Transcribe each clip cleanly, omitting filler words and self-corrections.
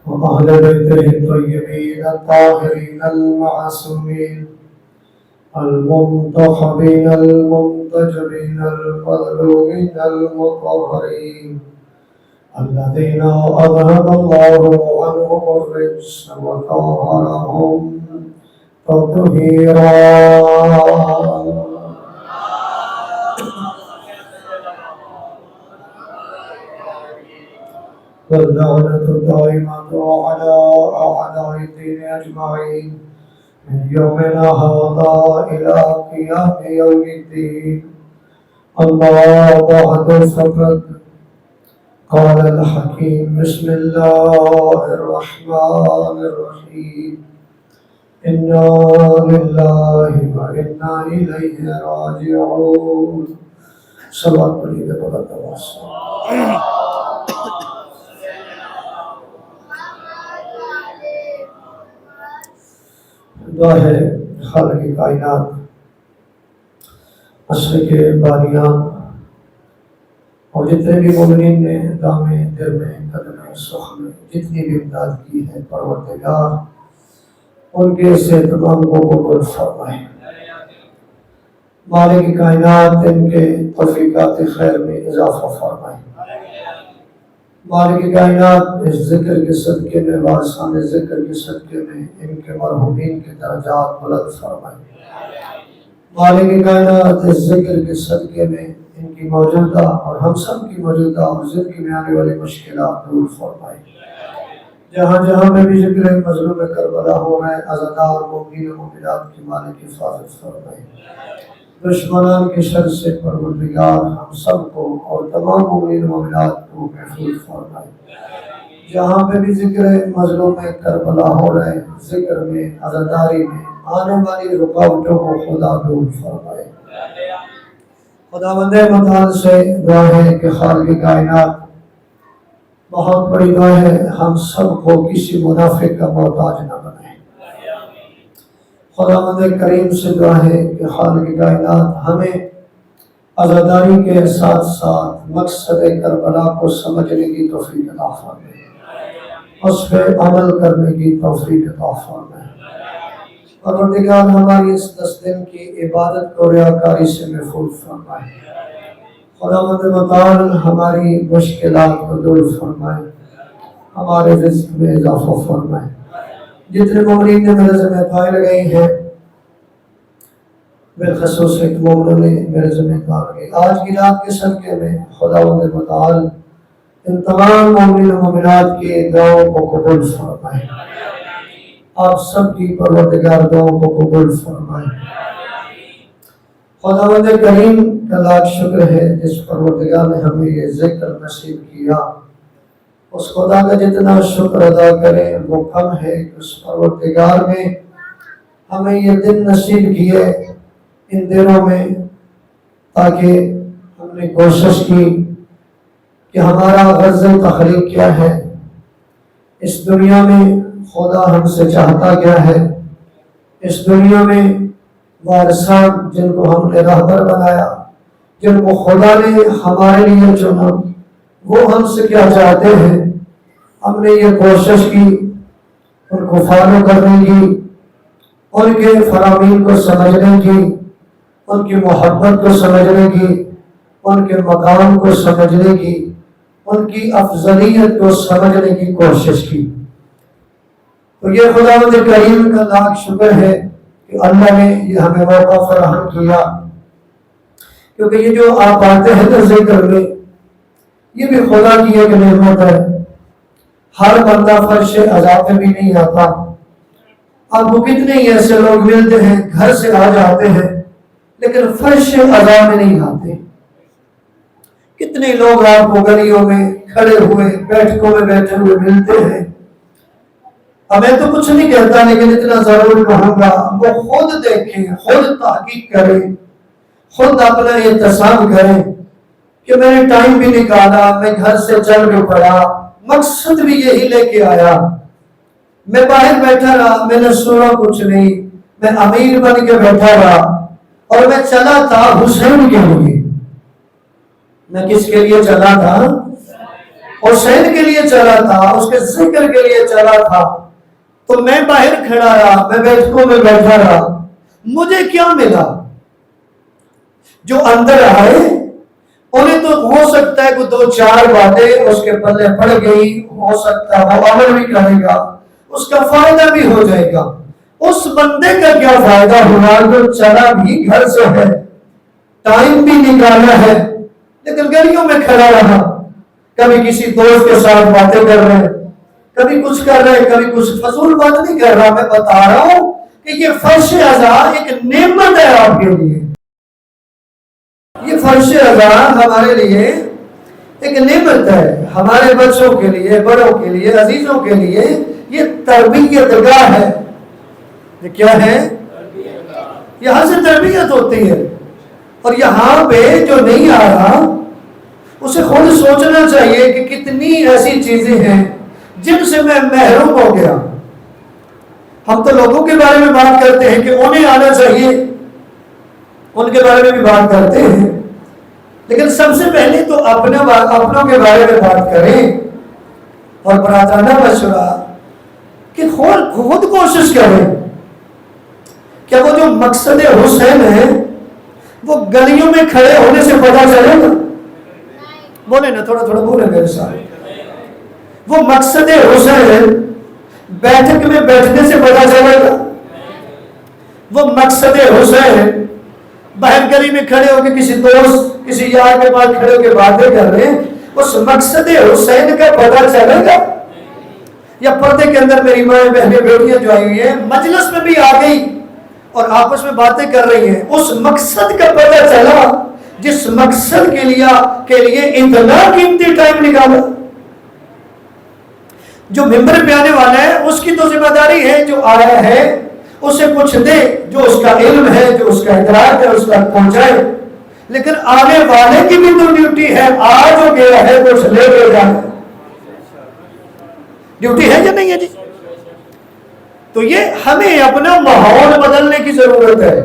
وأهل بيته الطيبين الطاهرين المعصومين المنتخبين المنتجبين المظلومين المطهرين الذين أذهب الله عنهم الرجس وطهرهم تطهيرا. واللعنة الدائمة على أعداء الدين أجمعين من يومنا هذا إلى قيام يوم الدين. أما بعد فقد قال الحكيم بسم الله الرحمن الرحيم إنا لله وإنا إليه راجعون. صلوات پڑھیے بہت تواضع. دعا ہے خالق کائنات عصر کے بانیان اور جتنے بھی مومنین نے دامے دل میں قدم سخ میں جتنی بھی امداد کی ہے پروردگار ان کے سے تمام کو قبول فرمائے. مالک کائنات ان کے توفیقات خیر میں اضافہ فرمائے. مالک کائنات اس ذکر کے صدقے میں وارثان ذکر کے صدقے میں ان کے مرحومین کے درجات بلند فرمائے. مالک کائنات اس ذکر کے صدقے میں ان کی موجودہ اور ہم سب کی موجودہ اور زندگی میں آنے والی مشکلات دور فرمائے. جہاں جہاں میں بھی ذکر مظلوم کربلا ہو رہا ہے عزادار مومنین و مومنات کی مالک حفاظت فرمائے. دشمنان کی شر سے پروردگار ہم سب کو اور تمام مومنین و مومنات کو محفوظ فرمائے. جہاں پہ بھی ذکر مظلوم کربلا ہو رہا ہے ذکر میں عزاداری میں آنے والی رکاوٹوں کو خدا دور فرمائے. خداوند متعال سے دعا ہے کہ خالق کائنات بہت بڑی دعا ہے ہم سب کو کسی منافق کا محتاج نہ بنائے. خداوند کریم سے دعا ہے کہ خالق کائنات ہمیں عزاداری کے ساتھ ساتھ مقصد کربلا کو سمجھنے کی توفیق عطا فرمائے. اس پہ عمل کرنے کی توفیق عطا فرمائے. پروردگار ہماری اس 10 دن کی عبادت کو ریاکاری سے محفوظ فرمائے. خداوند متعال ہماری مشکلات کو دور فرمائے. ہمارے رزق میں اضافہ فرمائے. جتنے مومنین نے میرے ذمہ دعائیں لگائی ہیں بالخصوص ایک مومنوں نے میرے ذمہ دعا لگائی آج کی رات کے صدقے میں خداوند متعال ان تمام مومنین و مومنات کی دعاؤں کو قبول فرمائے. آپ سب کی پروردگار دعاؤں کو قبول فرمائے. خداوند کریم کا لاکھ شکر ہے جس پروردگار نے ہمیں یہ ذکر نصیب کیا. اس خدا کا جتنا شکر ادا کریں وہ کم ہے کہ اس پروردگار میں ہمیں یہ دن نصیب کیے ان دنوں میں تاکہ ہم نے کوشش کی کہ ہمارا غرض تخلیق کیا ہے اس دنیا میں خدا ہم سے چاہتا کیا ہے اس دنیا میں وارثان جن کو ہم نے رہبر بنایا جن کو خدا نے ہمارے لیے چنا وہ ہم سے کیا چاہتے ہیں. ہم نے یہ کوشش کی ان کو فالو کرنے کی ان کے فرامین کو سمجھنے کی ان کی محبت کو سمجھنے کی ان کے مقام کو سمجھنے کی ان کی افضلیت کو سمجھنے کی کوشش کی. تو یہ خداوند کریم کا لاکھ شکر ہے کہ اللہ نے یہ ہمیں موقع فراہم کیا کیونکہ یہ جو آپ آتے ہیں تو ذکر میں یہ بھی خدا کی ایک نعمت ہے. ہر بندہ فرش عذاب میں بھی نہیں آتا. آپ کو کتنے ہی ایسے لوگ ملتے ہیں گھر سے آ جاتے ہیں لیکن فرش عذاب میں نہیں آتے. کتنے لوگ آپ کو گلیوں میں کھڑے ہوئے بیٹھکوں میں بیٹھے ہوئے ملتے ہیں. میں تو کچھ نہیں کہتا لیکن اتنا ضرور کہوں گا وہ خود دیکھیں خود تحقیق کریں خود اپنا احتساب کریں کہ میں نے ٹائم بھی نکالا میں گھر سے چل کے پڑا مقصد بھی یہی لے کے آیا. میں باہر بیٹھا رہا میں نے سنا کچھ نہیں میں امیر بن کے بیٹھا رہا اور میں چلا تھا حسین کے لیے. میں کس کے لیے چلا تھا؟ حسین کے لیے چلا تھا، اس کے ذکر کے لیے چلا تھا، تو میں باہر کھڑا رہا، میں بیٹھکوں میں بیٹھا رہا، مجھے کیا ملا؟ جو اندر آئے انہیں تو ہو سکتا ہے کہ دو چار باتیں اس کے پلے پڑ گئی، ہو سکتا ہے وہ عمل بھی کرے گا، اس کا فائدہ بھی ہو جائے گا۔ اس بندے کا کیا فائدہ ہوا جو چلا بھی گھر سے ہے، ٹائم بھی نکالا ہے، لیکن گلیوں میں کھڑا رہا، کبھی کسی دوست کے ساتھ باتیں کر رہے، کبھی کچھ کر رہے، کبھی کچھ فضول بات نہیں کر رہا۔ میں بتا رہا ہوں کہ یہ فرش عزا ایک نعمت ہے آپ کے لیے، یہ فرش عزا ہمارے لیے ایک نعمت ہے، ہمارے بچوں کے لیے، بڑوں کے لیے، عزیزوں کے لیے یہ تربیت گاہ ہے۔ یہ کیا ہے؟ یہاں سے تربیت ہوتی ہے، اور یہاں پہ جو نہیں آ رہا اسے خود سوچنا چاہیے کہ کتنی ایسی چیزیں ہیں جن سے میں محروم ہو گیا۔ ہم تو لوگوں کے بارے میں بات کرتے ہیں کہ انہیں آنا چاہیے، ان کے بارے میں بھی بات کرتے ہیں، لیکن سب سے پہلے تو اپنوں کے بارے میں بات کریں، اور برادرانہ مشورہ کہ خود کوشش کریں۔ کیا وہ جو مقصد حسین ہے وہ گلیوں میں کھڑے ہونے سے پتا چلے گا؟ بولے نا، تھوڑا تھوڑا بولے میرے ساتھ۔ وہ مقصد حسین بیٹھک میں بیٹھنے سے پتا چلے گا؟ وہ مقصد حسین باہر گلی میں کھڑے ہو کے کسی دوست، کسی یار کے پاس کھڑے ہو کے باتیں کر رہے ہیں، اس مقصد حسین کا پتا چلے گا؟ یا پردے کے اندر میری ماں بہنیں بیٹیاں جو آئی ہوئی ہیں مجلس میں بھی آ گئی اور آپس میں باتیں کر رہی ہیں، اس مقصد کا پتا چلا جس مقصد کے لیے اتنا قیمتی ٹائم نکالا۔ جو ممبر پہ آنے والا ہے اس کی تو ذمہ داری ہے جو آیا ہے اسے کچھ دے، جو اس کا علم ہے، جو اس کا ادراک ہے، اس کا پہنچائے، لیکن آنے والے کی بھی تو ڈیوٹی ہے، آج جو گیا ہے کچھ لے کے جانا، ڈیوٹی ہے یا نہیں ہے جی؟ تو یہ ہمیں اپنا ماحول بدلنے کی ضرورت ہے۔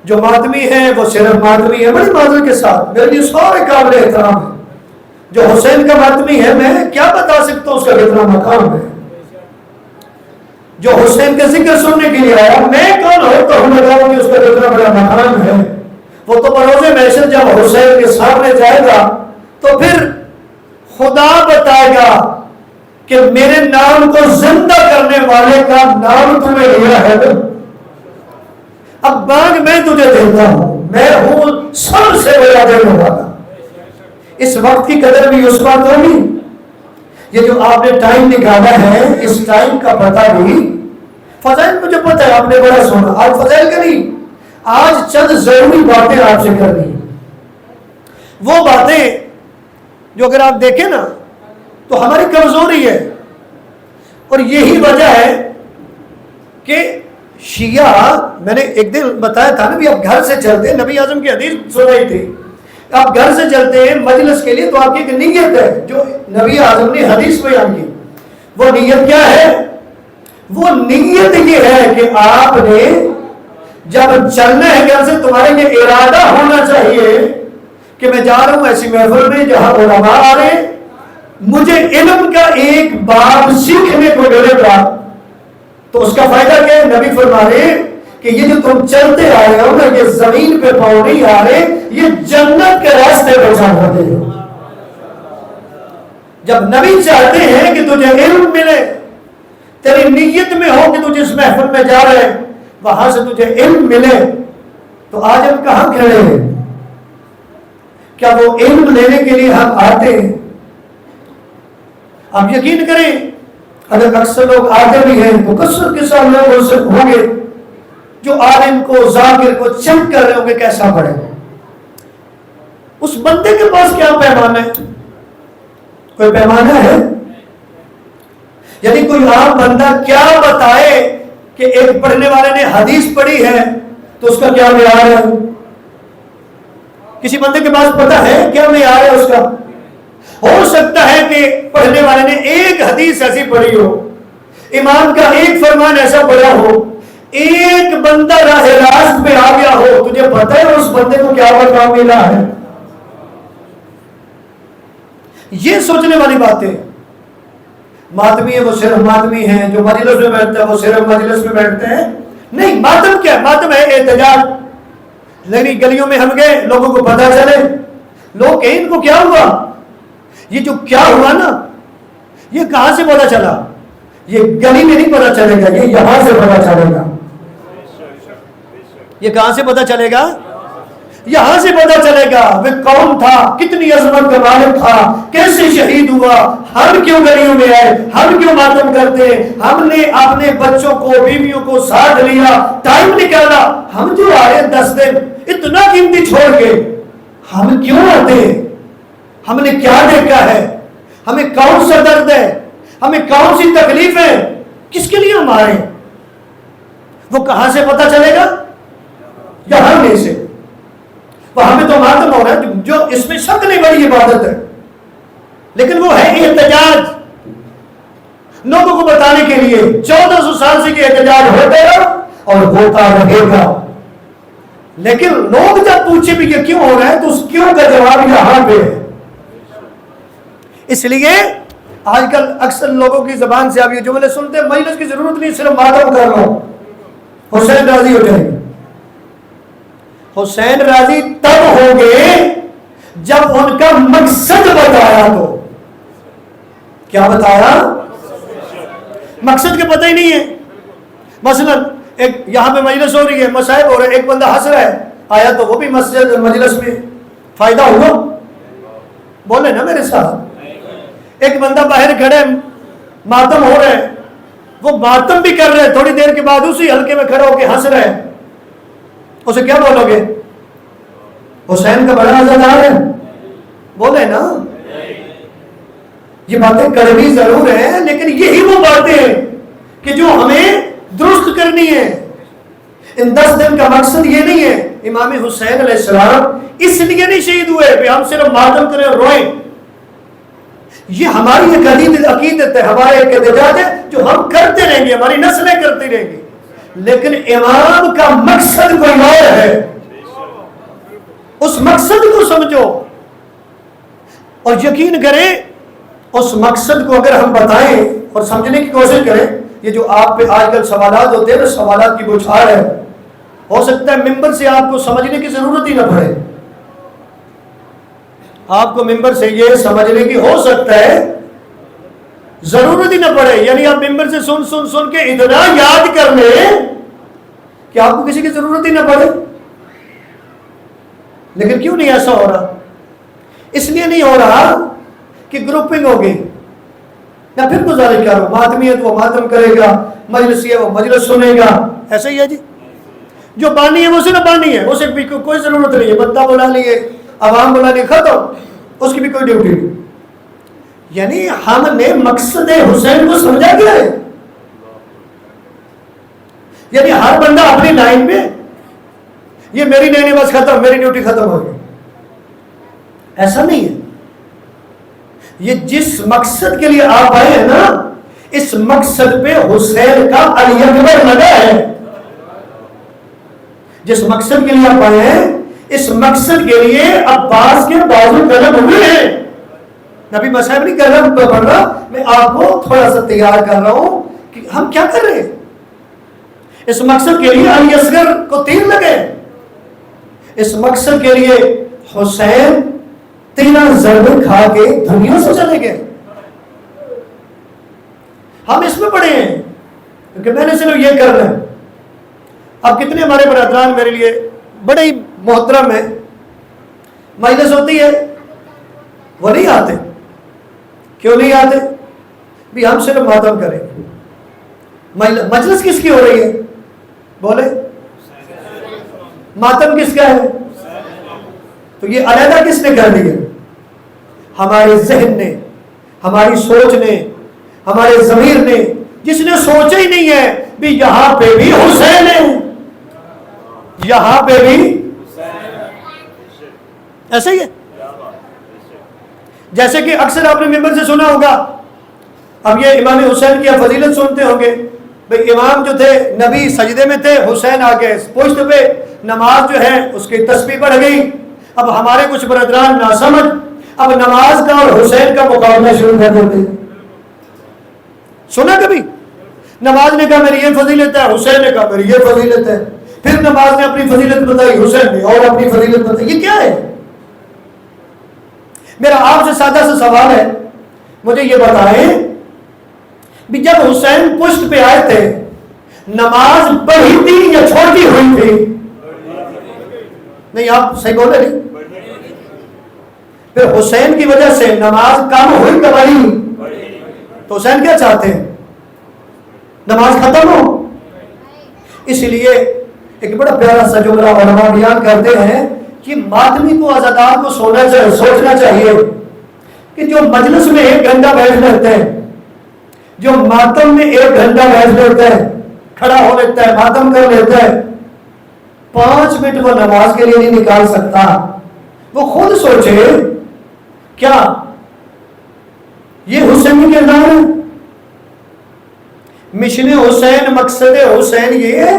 جو ماتمی ہے وہ صرف ماتمی ہے، بڑی معذرت کے ساتھ، میرے لیے سارے قابل احترام ہے۔ جو حسین کا ماتمی ہے میں کیا بتا سکتا ہوں اس کا کتنا مقام ہے۔ جو حسین کا ذکر سننے کے لیے آیا، میں کون ہوتا ہوں بتاؤں کہ اس کا کتنا بڑا مقام ہے۔ وہ تو بروز محشر جب حسین کے سامنے جائے گا تو پھر خدا بتائے گا کہ میرے نام کو زندہ کرنے والے کا نام تمہیں لیا ہے، اب باغ میں تجھے دیتا ہوں، میں ہوں سب سے بڑا دینے والا۔ اس وقت کی قدر بھی اس بات ہوگی۔ یہ جو آپ نے ٹائم نکالا ہے، اس ٹائم کا پتہ بھی، فضائل مجھے پتہ ہے آپ نے بڑا سنا، آج فضائل کا نہیں، آج چند ضروری باتیں آپ سے کرنی، وہ باتیں جو اگر آپ دیکھیں نا تو ہماری کمزوری ہے، اور یہی وجہ ہے کہ شیعہ، میں نے ایک دن بتایا تھا نا بھی آپ گھر سے چلتے ہیں، نبی اعظم کی حدیث سنائی تھی، آپ گھر سے چلتے ہیں مجلس کے لیے تو آپ کی ایک نیت ہے جو نبی اعظم نے حدیث بیان کی۔ وہ نیت کیا ہے؟ وہ نیت یہ ہے کہ آپ نے جب چلنا ہے گھر سے تمہارے یہ ارادہ ہونا چاہیے کہ میں جا رہا ہوں ایسی محفل میں جہاں علماء آ رہے ہیں، مجھے علم کا ایک باب سیکھنے کو ملے گا، تو اس کا فائدہ کیا ہے؟ نبی فرما رہے کہ یہ جو تم چلتے آئے ہو نا، یہ زمین پہ پاؤں نہیں آ رہے، یہ جنت کے راستے پہ جا رہے ہو۔ جب نبی چاہتے ہیں کہ تجھے علم ملے، تیری نیت میں ہو کہ تجھے اس محفل میں جا رہے وہاں سے تجھے علم ملے، تو آج ہم کہاں کھڑے ہیں؟ کیا وہ علم لینے کے لیے ہم آتے ہیں؟ آپ یقین کریں اگر اکثر لوگ آتے بھی ہیں تو کثرت کے ساتھ لوگ ان سے ہوں گے جو عالم کو، ذاکر کو چیک کر رہے ہوں گے کیسا پڑھے۔ اس بندے کے پاس کیا پیمانہ ہے؟ کوئی پیمانہ ہے؟ یعنی کوئی عام بندہ کیا بتائے کہ ایک پڑھنے والے نے حدیث پڑھی ہے تو اس کا کیا معیار ہے؟ کسی بندے کے پاس پتہ ہے کیا معیار ہے اس کا؟ ہو سکتا ہے کہ پڑھنے والے نے ایک حدیث ایسی پڑھی ہو، امام کا ایک فرمان ایسا پڑھا ہو، ایک بندہ راہ راست پہ آ گیا ہو، تجھے پتہ ہے اس بندے کو کیا مقام ملا ہے؟ یہ سوچنے والی بات ہے. ماتمی ہے وہ صرف ماتمی ہیں، جو مجلس میں بیٹھتا ہے وہ صرف مجلس میں بیٹھتے ہیں. نہیں، ماتم کیا ہے؟ ماتم ہے احتجاج. لیکن گلیوں میں ہم گئے، لوگوں کو پتہ چلے، لوگ کہیں ان کو کیا ہوا. یہ جو کیا ہوا نا، یہ کہاں سے پتہ چلا؟ یہ گلی میں نہیں پتہ چلے گا، یہ یہاں سے پتہ چلے گا. یہ کہاں سے پتہ چلے گا؟ یہاں سے پتہ چلے گا وہ کون تھا، کتنی عظمت کا مالک تھا، کیسے شہید ہوا، ہم کیوں گلیوں میں آئے، ہم کیوں ماتم کرتے ہیں، ہم نے اپنے بچوں کو بیویوں کو ساتھ لیا، ٹائم نکالا، ہم جو آئے 10 دن اتنا قیمتی چھوڑ کے ہم کیوں آتے ہیں؟ ہم نے کیا دیکھا ہے؟ ہمیں کون سا درد ہے؟ ہمیں کون سی تکلیف ہے؟ کس کے لیے ہم آئے؟ وہ کہاں سے پتہ چلے گا؟ یہاں میں سے. وہاں پہ تو ماتم ہو رہا ہے جو اس میں شک نہیں بڑی عبادت ہے، لیکن وہ ہے احتجاج. لوگوں کو بتانے کے لیے 1400 سال سے کہ احتجاج ہوتا ہے اور ہوتا رہے گا. لیکن لوگ جب پوچھے بھی کہ کیوں ہو رہا ہے تو اس کیوں کا جواب یہاں پہ ہے. اس لیے آج کل اکثر لوگوں کی زبان سے آپ یہ جملے سنتے ہیں، مجلس کی ضرورت نہیں، صرف ماتم کر لو، حسین راضی ہو جائے گا. حسین راضی تب ہوں گے جب ان کا مقصد بتایا. تو کیا بتایا؟ مقصد کے پتہ ہی نہیں ہے. مثلا ایک یہاں پہ مجلس ہو رہی ہے، مصائب ہو رہے ہیں، ایک بندہ ہنس رہا ہے، آیا تو وہ بھی مسجد مجلس میں فائدہ ہوا؟ بولے نا میرے ساتھ. ایک بندہ باہر کھڑے، ماتم ہو رہے ہیں، وہ ماتم بھی کر رہے ہیں، تھوڑی دیر کے بعد اسی حلقے میں کھڑا ہو کے ہنس رہے ہیں، اسے کیا بولو گے؟ حسین کا بڑا عزادار ہے. بولے نا. یہ باتیں کڑوی ضرور ہیں، لیکن یہی وہ باتیں ہیں کہ جو ہمیں درست کرنی ہے. ان 10 دن کا مقصد یہ نہیں ہے. امام حسین علیہ السلام اس لیے نہیں شہید ہوئے کہ ہم صرف ماتم کریں اور روئیں. یہ ہماری ایک عقیدت ہے، ہمارا ایک احتجاج ہے جو ہم کرتے رہیں گے، ہماری نسلیں کرتی رہیں گی. لیکن امام کا مقصد کوئی اور ہے. اس مقصد کو سمجھو اور یقین کریں. اس مقصد کو اگر ہم بتائیں اور سمجھنے کی کوشش کریں، یہ جو آپ پہ آج کل سوالات ہوتے ہیں نا، سوالات کی بچھاڑ ہے. ہو سکتا ہے ممبر سے آپ کو سمجھنے کی ضرورت ہی نہ پڑے. آپ کو ممبر سے یہ سمجھنے کی ہو سکتا ہے ضرورت ہی نہ پڑے. یعنی آپ ممبر سے سن کے اتنا یاد کر لیں کہ آپ کو کسی کی ضرورت ہی نہ پڑے. لیکن کیوں نہیں ایسا ہو رہا؟ اس لیے نہیں ہو رہا کہ گروپنگ ہوگی. یا پھر گزارش کرو، ماتمی ہے تو وہ ماتم کرے گا، مجلسی ہے وہ مجلس سنے گا. ایسا ہی ہے جی. جو بانی ہے وہ صرف بانی ہے، اسے بھی کوئی ضرورت نہیں ہے. بندہ بلا لیے، عوام بلا لیے، ختم، اس کی بھی کوئی ڈیوٹی نہیں. یعنی ہم نے مقصد حسین کو سمجھا گیا ہے. یعنی ہر بندہ اپنی لائن میں، یہ میری نہیں بس ختم، میری ڈیوٹی ختم ہو گئی. ایسا نہیں ہے. یہ جس مقصد کے لیے آپ آئے ہیں نا، اس مقصد پہ حسین کا علی اکبر لگا ہے. جس مقصد کے لیے آپ آئے ہیں، اس مقصد کے لیے عباس کے بازو قلم ہوئے ہیں. نبی مصاحب نہیں کر رہا پڑھ رہا، میں آپ کو تھوڑا سا تیار کر رہا ہوں کہ ہم کیا کر رہے ہیں. اس مقصد کے لیے علی اصغر کو تیر لگے. اس مقصد کے لیے حسین 13 ضربے کھا کے دنیا سے چلے گئے. ہم اس میں پڑے ہیں کیونکہ میں نے صرف یہ کرنا ہے. اب کتنے ہمارے برادران میرے لیے بڑے ہی محترم ہیں، مجلس ہوتی ہے وہ نہیں آتے. کیوں نہیں آتے؟ بھی ہم صرف ماتم کریں گے. مجلس کس کی ہو رہی ہے؟ بولے. ماتم کس کا ہے؟ تو یہ علیحدہ کس نے کر دیا؟ ہمارے ذہن نے، ہماری سوچ نے، ہمارے ضمیر نے، جس نے سوچا ہی نہیں ہے بھی یہاں پہ بھی حسین ہے، یہاں پہ بھی ایسا ہی ہے. جیسے کہ اکثر آپ نے ممبر سے سنا ہوگا، اب یہ امام حسین کی فضیلت سنتے ہوں گے. بھئی امام جو تھے نبی سجدے میں تھے، حسین آگے پشت پہ، نماز جو ہے اس کی تسبیح بڑھ گئی. اب ہمارے کچھ برادران ناسمجھ اب نماز کا اور حسین کا مقابلہ شروع کر دیتے. سنا کبھی؟ نماز نے کہا میری یہ فضیلت ہے، حسین نے کہا میری یہ فضیلت ہے، پھر نماز نے اپنی فضیلت بتائی، حسین نے اور اپنی فضیلت بتائی. یہ کیا ہے؟ میرا آپ سے سادہ سا سوال ہے، مجھے یہ بتائیں بھی جب حسین پشت پہ آئے تھے نماز بڑھی تھی یا چھوٹی ہوئی تھی؟ نہیں آپ صحیح بولے نہیں. پھر حسین کی وجہ سے نماز کم ہوئی کہ بڑھی؟ تو حسین کیا چاہتے ہیں؟ نماز ختم ہو. اس لیے ایک بڑا پیارا سا جملہ علماء بیان کرتے ہیں کہ ماتمی کو عزادار کو سوچنا چاہیے کہ جو مجلس میں 1 گھنٹہ بیٹھ لیتے ہیں، جو ماتم میں 1 گھنٹہ بیٹھ لیتا ہے، کھڑا ہو لیتا ہے، ماتم کر لیتا ہے، 5 منٹ وہ نماز کے لیے نہیں نکال سکتا. وہ خود سوچے کیا یہ حسین کی کردار ہے؟ مشن حسین، مقصد حسین یہ ہے.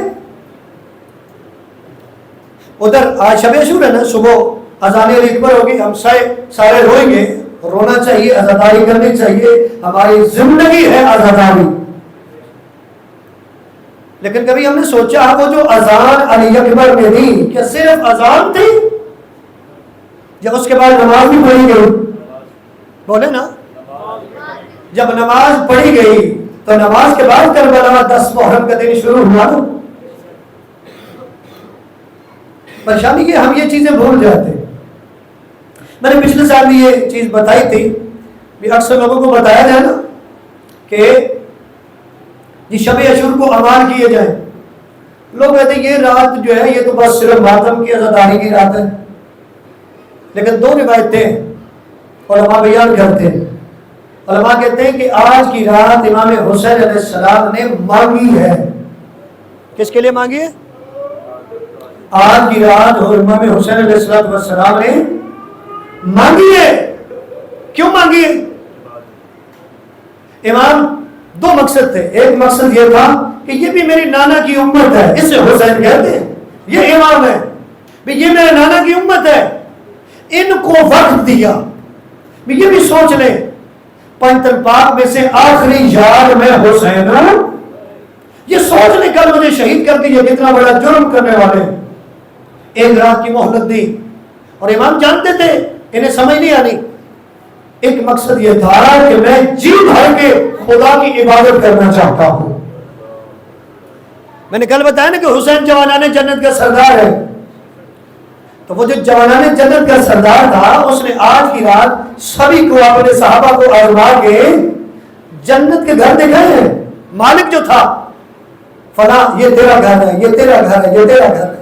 ادھر آج شب عاشور ہے نا، صبح اذان اکبر ہوگی، ہم سارے روئیں گے. رونا چاہیے، عزاداری کرنی چاہیے، ہماری زندگی ہے عزاداری. لیکن کبھی ہم نے سوچا وہ جو اذان علی اکبر میں دی کیا صرف اذان تھی یا اس کے بعد نماز بھی پڑھی گئی؟ بولے نا. جب نماز پڑھی گئی تو نماز کے بعد کربلا 10 محرم کا دن شروع ہوا. پریشانی کہ ہم یہ چیزیں بھول جاتے. میں نے پچھلے سال بھی یہ چیز بتائی تھی بھی اکثر لوگوں کو بتایا جائے نا کہ یہ شب عاشور کو اعمال کیے جائیں. لوگ کہتے ہیں یہ رات جو ہے یہ تو بس صرف ماتم کی عزاداری کی رات ہے. لیکن 2 روایتیں علماء بیان کرتے ہیں. علماء کہتے ہیں کہ آج کی رات امام حسین علیہ السلام نے مانگی ہے. کس کے لیے مانگی ہے؟ آج کی رات امام حسین علیہ السلام نے مانگی ہے. کیوں مانگی ہے؟ امام 2 مقصد تھے. ایک مقصد یہ تھا کہ یہ بھی میری نانا کی امت ہے، اسے حسین کہتے ہیں، یہ امام ہے، یہ میرے نانا کی امت ہے، ان کو وقت دیا. یہ بھی سوچ لیں پنجتن پاک میں سے آخری یاد میں حسین ہوں. یہ سوچ لیں کل مجھے شہید کر دیا، کتنا بڑا جرم کرنے والے. 1 رات کی مہلت دی اور امام جانتے تھے انہیں سمجھ نہیں آنی. ایک مقصد یہ تھا کہ میں جی بھر کے خدا کی عبادت کرنا چاہتا ہوں. میں نے کل بتایا نا کہ حسین جوانان جنت کا سردار ہے. تو وہ جو جوانان جنت کا سردار تھا اس نے آج کی رات سبھی کو، اپنے صحابہ کو آزما کے جنت کے گھر دکھائے ہیں. مالک جو تھا فلاں یہ تیرا گھر ہے، یہ تیرا گھر ہے، یہ تیرا گھر ہے.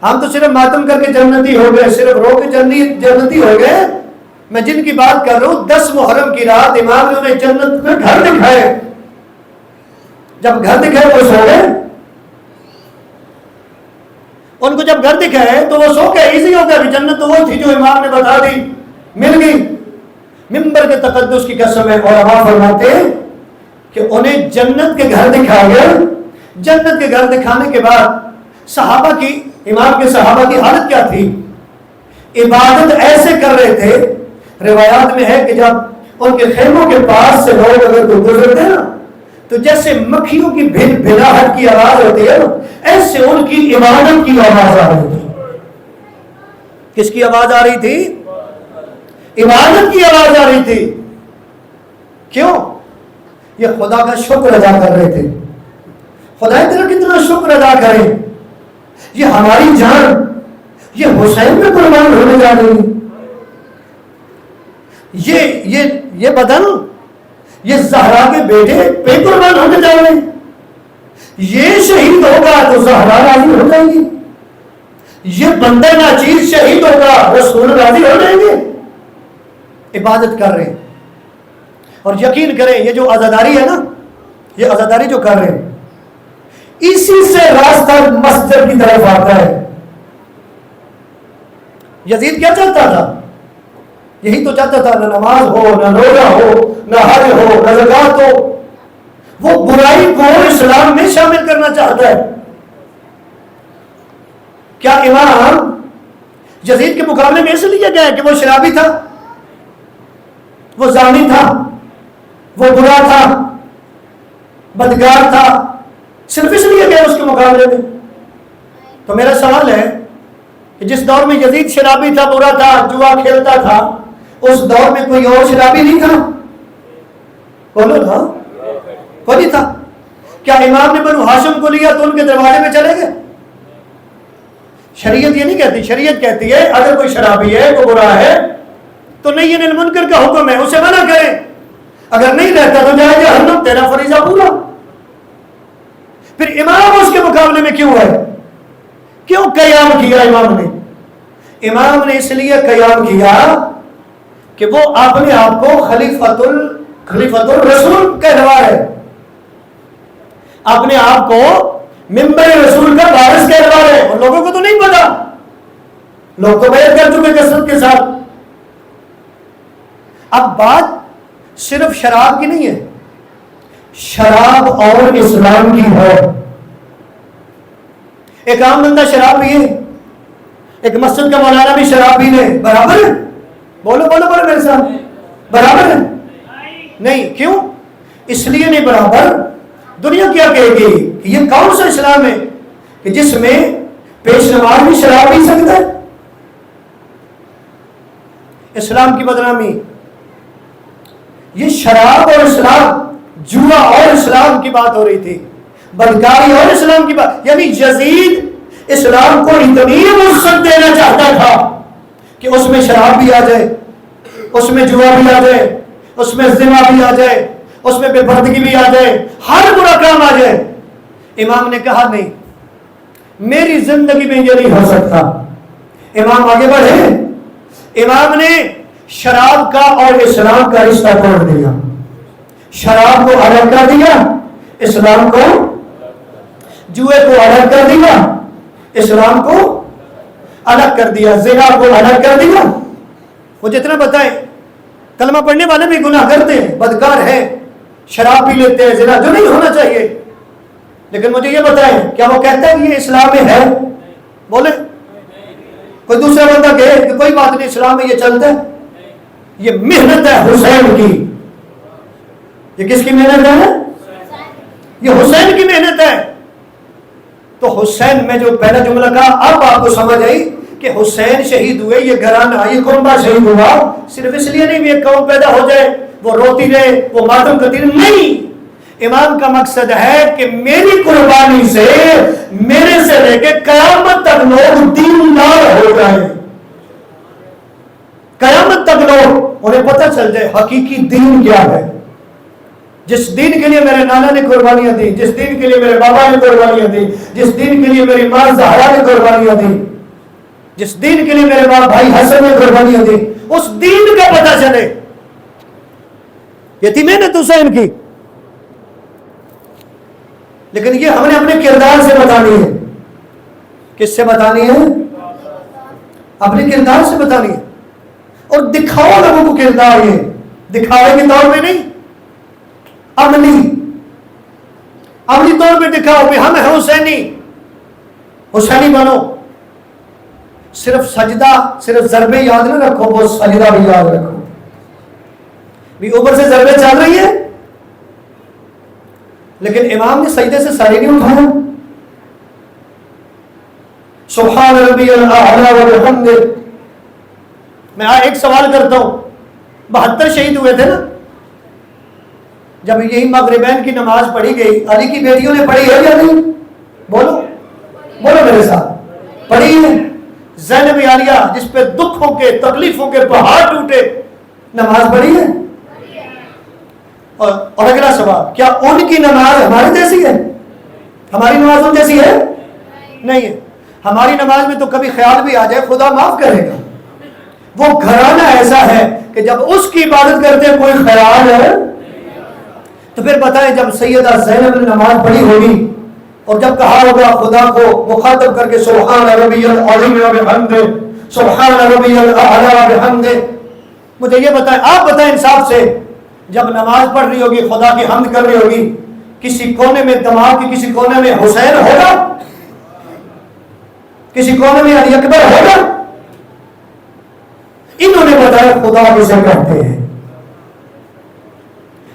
ہم تو صرف ماتم کر کے جنتی ہو گئے، صرف رو کے جنتی ہو گئے. میں جن کی بات کر رہا ہوں 10 محرم کی رات امام نے انہیں جنت میں گھر دکھائے. جب گھر دکھائے وہ سو گئے. ان کو جب گھر دکھائے تو وہ سو گئے. ایزی ہو گیا. جنت تو وہ تھی جو امام نے بتا دی، مل گئی. منبر کے تقدس کی قسم ہے. اور علماء فرماتے ہیں کہ انہیں جنت کے گھر دکھائے گئے. جنت کے گھر دکھانے کے بعد صحابہ کی، امام کے صحابہ کی حالت کیا تھی؟ عبادت ایسے کر رہے تھے. روایات میں ہے کہ جب ان کے خیموں کے پاس سے لوگ اگر تو گزرتے نا تو جیسے مکھیوں کی بھناہٹ کی آواز ہوتی ہے ایسے ان کی عبادت کی آواز آ رہی تھی. کس کی آواز آ رہی تھی؟ عبادت کی آواز آ رہی تھی. کیوں؟ یہ خدا کا شکر ادا کر رہے تھے. خدا تیرا کتنا شکر ادا کریں، یہ ہماری جان یہ حسین میں قربان ہونے جا رہی ہے. یہ بدن یہ زہرا کے بیٹے پہ قربان ہونے جا رہے ہیں. یہ شہید ہوگا تو زہرا راضی ہو جائیں گی. یہ بندہ ناچیز شہید ہوگا رسول راضی ہو جائیں گے. عبادت کر رہے ہیں. اور یقین کریں یہ جو عزاداری ہے نا، یہ عزاداری جو کر رہے ہیں اسی سے راستہ مسجد کی طرف آتا ہے. یزید کیا چاہتا تھا؟ یہی تو چاہتا تھا، نہ نماز ہو، نہ روزہ ہو، نہ حج ہو، نہ زکات ہو. وہ برائی کو اسلام میں شامل کرنا چاہتا ہے. کیا امام یزید کے مقابلے میں اس لیے گیا کہ وہ شرابی تھا؟ وہ زانی تھا، وہ برا تھا، بدکار تھا، صرف اس لیے کہ اس کے مقابلے میں. تو میرا سوال ہے کہ جس دور میں یزید شرابی تھا، برا تھا، جوا کھیلتا تھا، اس دور میں کوئی اور شرابی نہیں تھا؟ بولو نا، کوئی نہیں تھا. کیا امام نے بنو ہاشم کو لیا تو ان کے دروازے میں چلے گئے؟ شریعت یہ نہیں کہتی. شریعت کہتی ہے اگر کوئی شرابی ہے، کوئی برا ہے تو نہیں عن المنکر کا حکم ہے، اسے منع کریں. اگر نہیں رہتا تو جائے جہنم، تیرا فریضہ پورا. پھر امام اس کے مقابلے میں کیوں ہے؟ کیوں قیام کیا امام نے؟ امام نے اس لیے قیام کیا کہ وہ اپنے آپ کو خلیفۃ الرسول کہلوا ہے، اپنے آپ کو منبر رسول کا وارث کہلوا ہے. اور لوگوں کو تو نہیں پتا، لوگ تو بیعت کر چکے کثرت کے ساتھ. اب بات صرف شراب کی نہیں ہے، شراب اور اسلام کی ہے. ایک عام بندہ شراب پیے، ایک مسجد کا مولانا بھی شراب پی لے، برابر ہے؟ بولو بولو بولو میرے ساتھ، برابر ہے؟ نہیں. کیوں؟ اس لیے نہیں برابر. دنیا کیا کہے گی کہ یہ کون سا اسلام ہے کہ جس میں پیش نماز بھی شراب پی سکتا ہے؟ اسلام کی بدنامی. یہ شراب اور اسلام، جوا اور اسلام کی بات ہو رہی تھی، بدکاری اور اسلام کی بات. یعنی یزید اسلام کو اتنی وسعت دینا چاہتا تھا کہ اس میں شراب بھی آ جائے، اس میں جوا بھی آ جائے، اس میں زنا بھی آ جائے، اس میں بے پردگی بھی آ جائے، ہر برا کام آ جائے. امام نے کہا نہیں، میری زندگی میں یہ نہیں ہو سکتا. امام آگے بڑھے. امام نے شراب کا اور اسلام کا رشتہ توڑ دیا. شراب کو الگ کر دیا، اسلام کو، جوئے کو الگ کر دیا، اسلام کو الگ کر دیا، زنا کو الگ کر دیا. وہ جتنا بتائے کلمہ پڑھنے والے بھی گناہ کرتے ہیں، بدکار ہیں، شراب پی لیتے ہیں، زنا جو نہیں ہونا چاہیے. لیکن مجھے یہ بتائیں کیا وہ کہتا ہے کہ یہ اسلام میں ہے؟ بولے. کوئی دوسرا بندہ کہے کہ کوئی بات نہیں اسلام میں یہ چلتا ہے. یہ محنت ہے حسین کی. یہ کس کی محنت ہے؟ یہ حسین کی محنت ہے. تو حسین میں جو پہلا جملہ کہا، اب آپ کو سمجھ آئی کہ حسین شہید ہوئے، یہ گھرانہ، یہ قوم شہید ہوا صرف اس لیے نہیں یہ قوم پیدا ہو جائے، وہ روتی رہے، وہ ماتم کرتی رہے. نہیں، امام کا مقصد ہے کہ میری قربانی سے، میرے سے لے کے قیامت تک لوگ دیندار ہو جائیں. قیامت تک لوگ انہیں پتہ چل جائے حقیقی دین کیا ہے. جس دین کے لیے میرے نانا نے قربانیاں دی، جس دین کے لیے میرے بابا نے قربانیاں دی، جس دین کے لیے میری ماں زہرا نے قربانیاں دی، جس دین کے لیے میرے باپ بھائی حسن نے قربانیاں دی، اس دین کا پتہ چلے. یہ تھی محنت حسین کی. لیکن یہ ہم نے اپنے کردار سے بتانی ہے. کس سے بتانی ہے؟ اپنے کردار سے بتانی ہے. اور دکھاؤ لوگوں کو کردار، یہ دکھاوے کے طور پہ نہیں، عملی طور پہ دکھاؤ کہ ہم ہیں حسینی. حسینی بنو. صرف سجدہ، صرف ضربے یاد نہ رکھو، وہ سجدہ بھی یاد رکھو. بھی اوپر سے ضربے چل رہی ہے لیکن امام نے سجدے سے سارے نہیں اٹھایا. سبحان ربی الاعلی وبحمدہ. میں ایک سوال کرتا ہوں، 72 شہید ہوئے تھے نا جب یہی مغربین کی نماز پڑھی گئی. علی کی بیٹیوں نے پڑھی ہے یا نہیں؟ بولو بولو میرے ساتھ. پڑھی ہے. زینب عالیہ جس پہ دکھوں کے، تکلیفوں کے پہاڑ ٹوٹے، نماز پڑھی ہے. اور اگلا سوال، کیا ان کی نماز ہماری جیسی ہے؟ ہماری نماز ان جیسی ہے؟ نہیں ہے. ہماری نماز میں تو کبھی خیال بھی آ جائے خدا معاف کرے گا. وہ گھرانہ ایسا ہے کہ جب اس کی عبادت کرتے ہیں کوئی خیال ہے. تو پھر بتائیں جب سیدہ زینب نے نماز پڑھی ہوگی اور جب کہا ہوگا خدا کو مخاطب کر کے سبحان ربی العظیم وبحمدہ، سبحان ربی الاعلی وبحمدہ، مجھے یہ بتائیں، آپ بتائیں انصاف سے، جب نماز پڑھ رہی ہوگی، خدا کی حمد کر رہی ہوگی، کسی کونے میں دماغ کے کسی کونے میں حسین ہوگا؟ کسی کونے میں علی اکبر ہوگا؟ انہوں نے بتایا خدا کسے کہتے ہیں.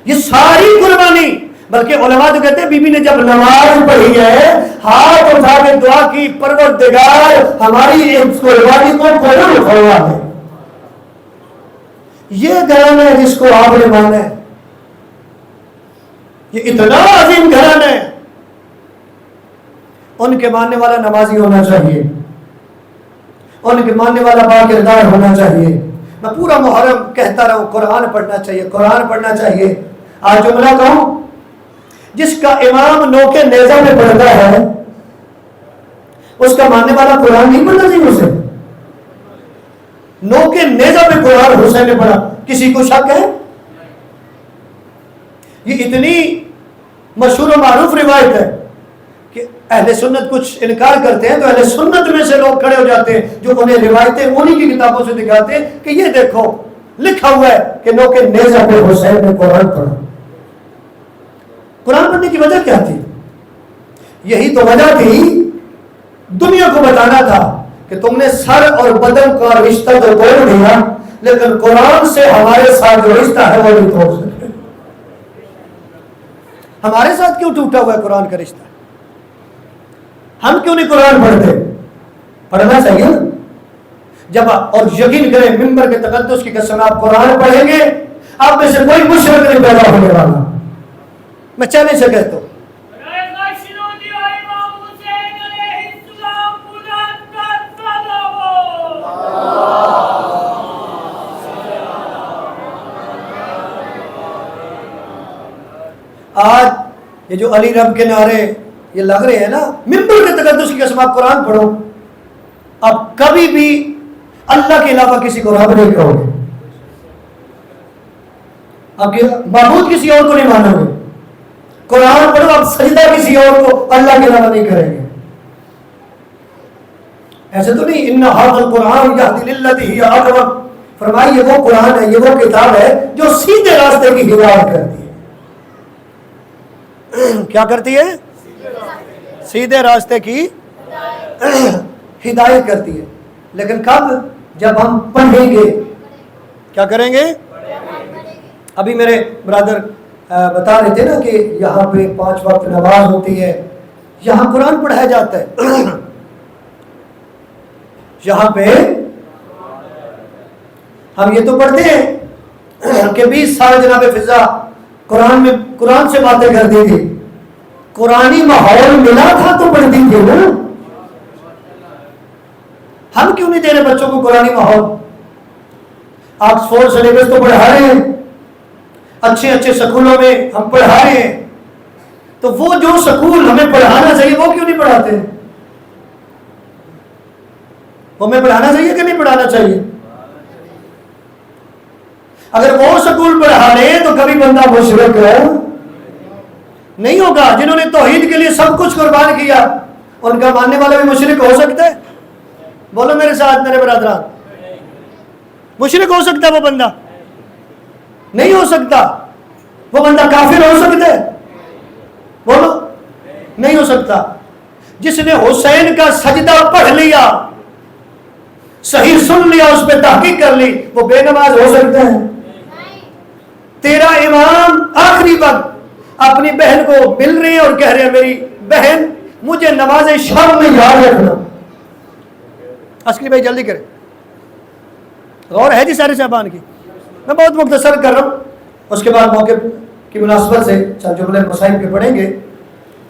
یہ ساری قربانی، بلکہ علماء تو کہتے ہیں بی بی نے جب نماز پڑھی ہے ہاتھ اٹھا کے دعا کی، پروردگار ہماری اس قربانی کو قبول فرما دے۔ یہ گھرانا ہے جس کو آپ نے مانا ہے، یہ اتنا عظیم گھرانا ہے، ان کے ماننے والا نمازی ہونا چاہیے، ان کے ماننے والا باکردار ہونا چاہیے۔ میں پورا محرم کہتا رہا ہوں قرآن پڑھنا چاہیے، قرآن پڑھنا چاہیے۔ آج جملہ کہوں، جس کا امام نو کے نیزہ میں پڑھتا ہے اس کا ماننے والا قرآن نہیں پڑھنا چاہیے اسے؟ نو کے نیزہ میں قرآن حسین نے پڑھا، کسی کو شک ہے؟ یہ اتنی مشہور و معروف روایت ہے کہ اہل سنت کچھ انکار کرتے ہیں تو اہل سنت میں سے لوگ کھڑے ہو جاتے ہیں جو انہیں روایتیں انہی کی کتابوں سے دکھاتے ہیں کہ یہ دیکھو لکھا ہوا ہے کہ نو کے نیزہ پہ حسین نے قرآن پڑھا۔ قرآن پڑھنے کی وجہ کیا تھی؟ یہی تو وجہ تھی، دنیا کو بتانا تھا کہ تم نے سر اور بدن کا رشتہ تو توڑ دیا، لیکن قرآن سے ہمارے ساتھ جو رشتہ ہے وہ نہیں توڑ سکتے۔ ہمارے ساتھ کیوں ٹوٹا ہوا ہے قرآن کا رشتہ؟ ہم کیوں نہیں قرآن پڑھتے؟ پڑھنا چاہیے نا۔ جب اور یقین کریں ممبر کے تقدس کی قسم آپ قرآن پڑھیں گے آپ میں سے کوئی مشرک نہیں پیدا ہونے والا، میں چیلنج سے کہتا ہوں۔ آج یہ جو علی رب کے نعرے یہ لگ رہے ہیں نا، ممبر کے تقدس کی قسم آپ قرآن پڑھو، اب کبھی بھی اللہ کے علاوہ کسی کو رب نہیں کہو گے، اب معبود کسی اور کو نہیں مانو گے۔ قرآن پڑھو، اب سجدہ کسی اور کو اللہ کے علاوہ نہیں کریں گے۔ ایسے تو نہیں ان ھذا القرآن یہدی للتی ہی اقوم، فرمائیے یہ وہ قرآن ہے، یہ وہ کتاب ہے جو سیدھے راستے کی ہدایت کرتی ہے۔ کیا کرتی ہے؟ سیدھے راستے کی ہدایت کرتی ہے، لیکن کب؟ جب ہم پڑھیں گے۔ کیا کریں گے؟ ابھی میرے برادر بتا رہے تھے نا کہ یہاں پہ 5 وقت نماز ہوتی ہے، یہاں قرآن پڑھایا جاتا ہے، یہاں پہ ہم یہ تو پڑھتے ہیں کہ 20 سال جناب فضا قرآن سے باتیں کرتی تھی، قرآنی ماحول ملا تھا تو پڑھتی تھی نا۔ ہم کیوں نہیں دے رہے بچوں کو قرآنی ماحول؟ آکسفورڈ سلیبس تو پڑھا رہے ہیں، اچھے اچھے سکولوں میں ہم پڑھا رہے ہیں، تو وہ جو سکول ہمیں پڑھانا چاہیے وہ کیوں نہیں پڑھاتے؟ وہ ہمیں پڑھانا چاہیے کہ نہیں پڑھانا چاہیے؟ اگر وہ سکول پڑھا رہے تو کبھی بندہ مشرک نہیں ہوگا۔ جنہوں نے توحید کے لیے سب کچھ قربان کیا ان کا ماننے والا بھی مشرک ہو سکتا ہے؟ بولو میرے ساتھ میرے برادران، مشرک ہو سکتا ہے وہ بندہ؟ نہیں ہو سکتا۔ وہ بندہ کافر ہو سکتا ہے؟ بولو نہیں ہو سکتا۔ جس نے حسین کا سجدہ پڑھ لیا، صحیح سن لیا، اس پہ تحقیق کر لی، وہ بے نماز ہو سکتا ہے؟ تیرا امام آخری وقت اپنی بہن کو مل رہے ہیں اور کہہ رہے ہیں میری بہن مجھے نماز شام میں یاد رکھنا۔ عسکری بھائی جلدی کریں، غور ہے جی سارے صاحبان کی، میں بہت مختصر کر رہا ہوں، اس کے بعد موقع کی مناسبت سے چند جملے مصائب کے پڑھیں گے۔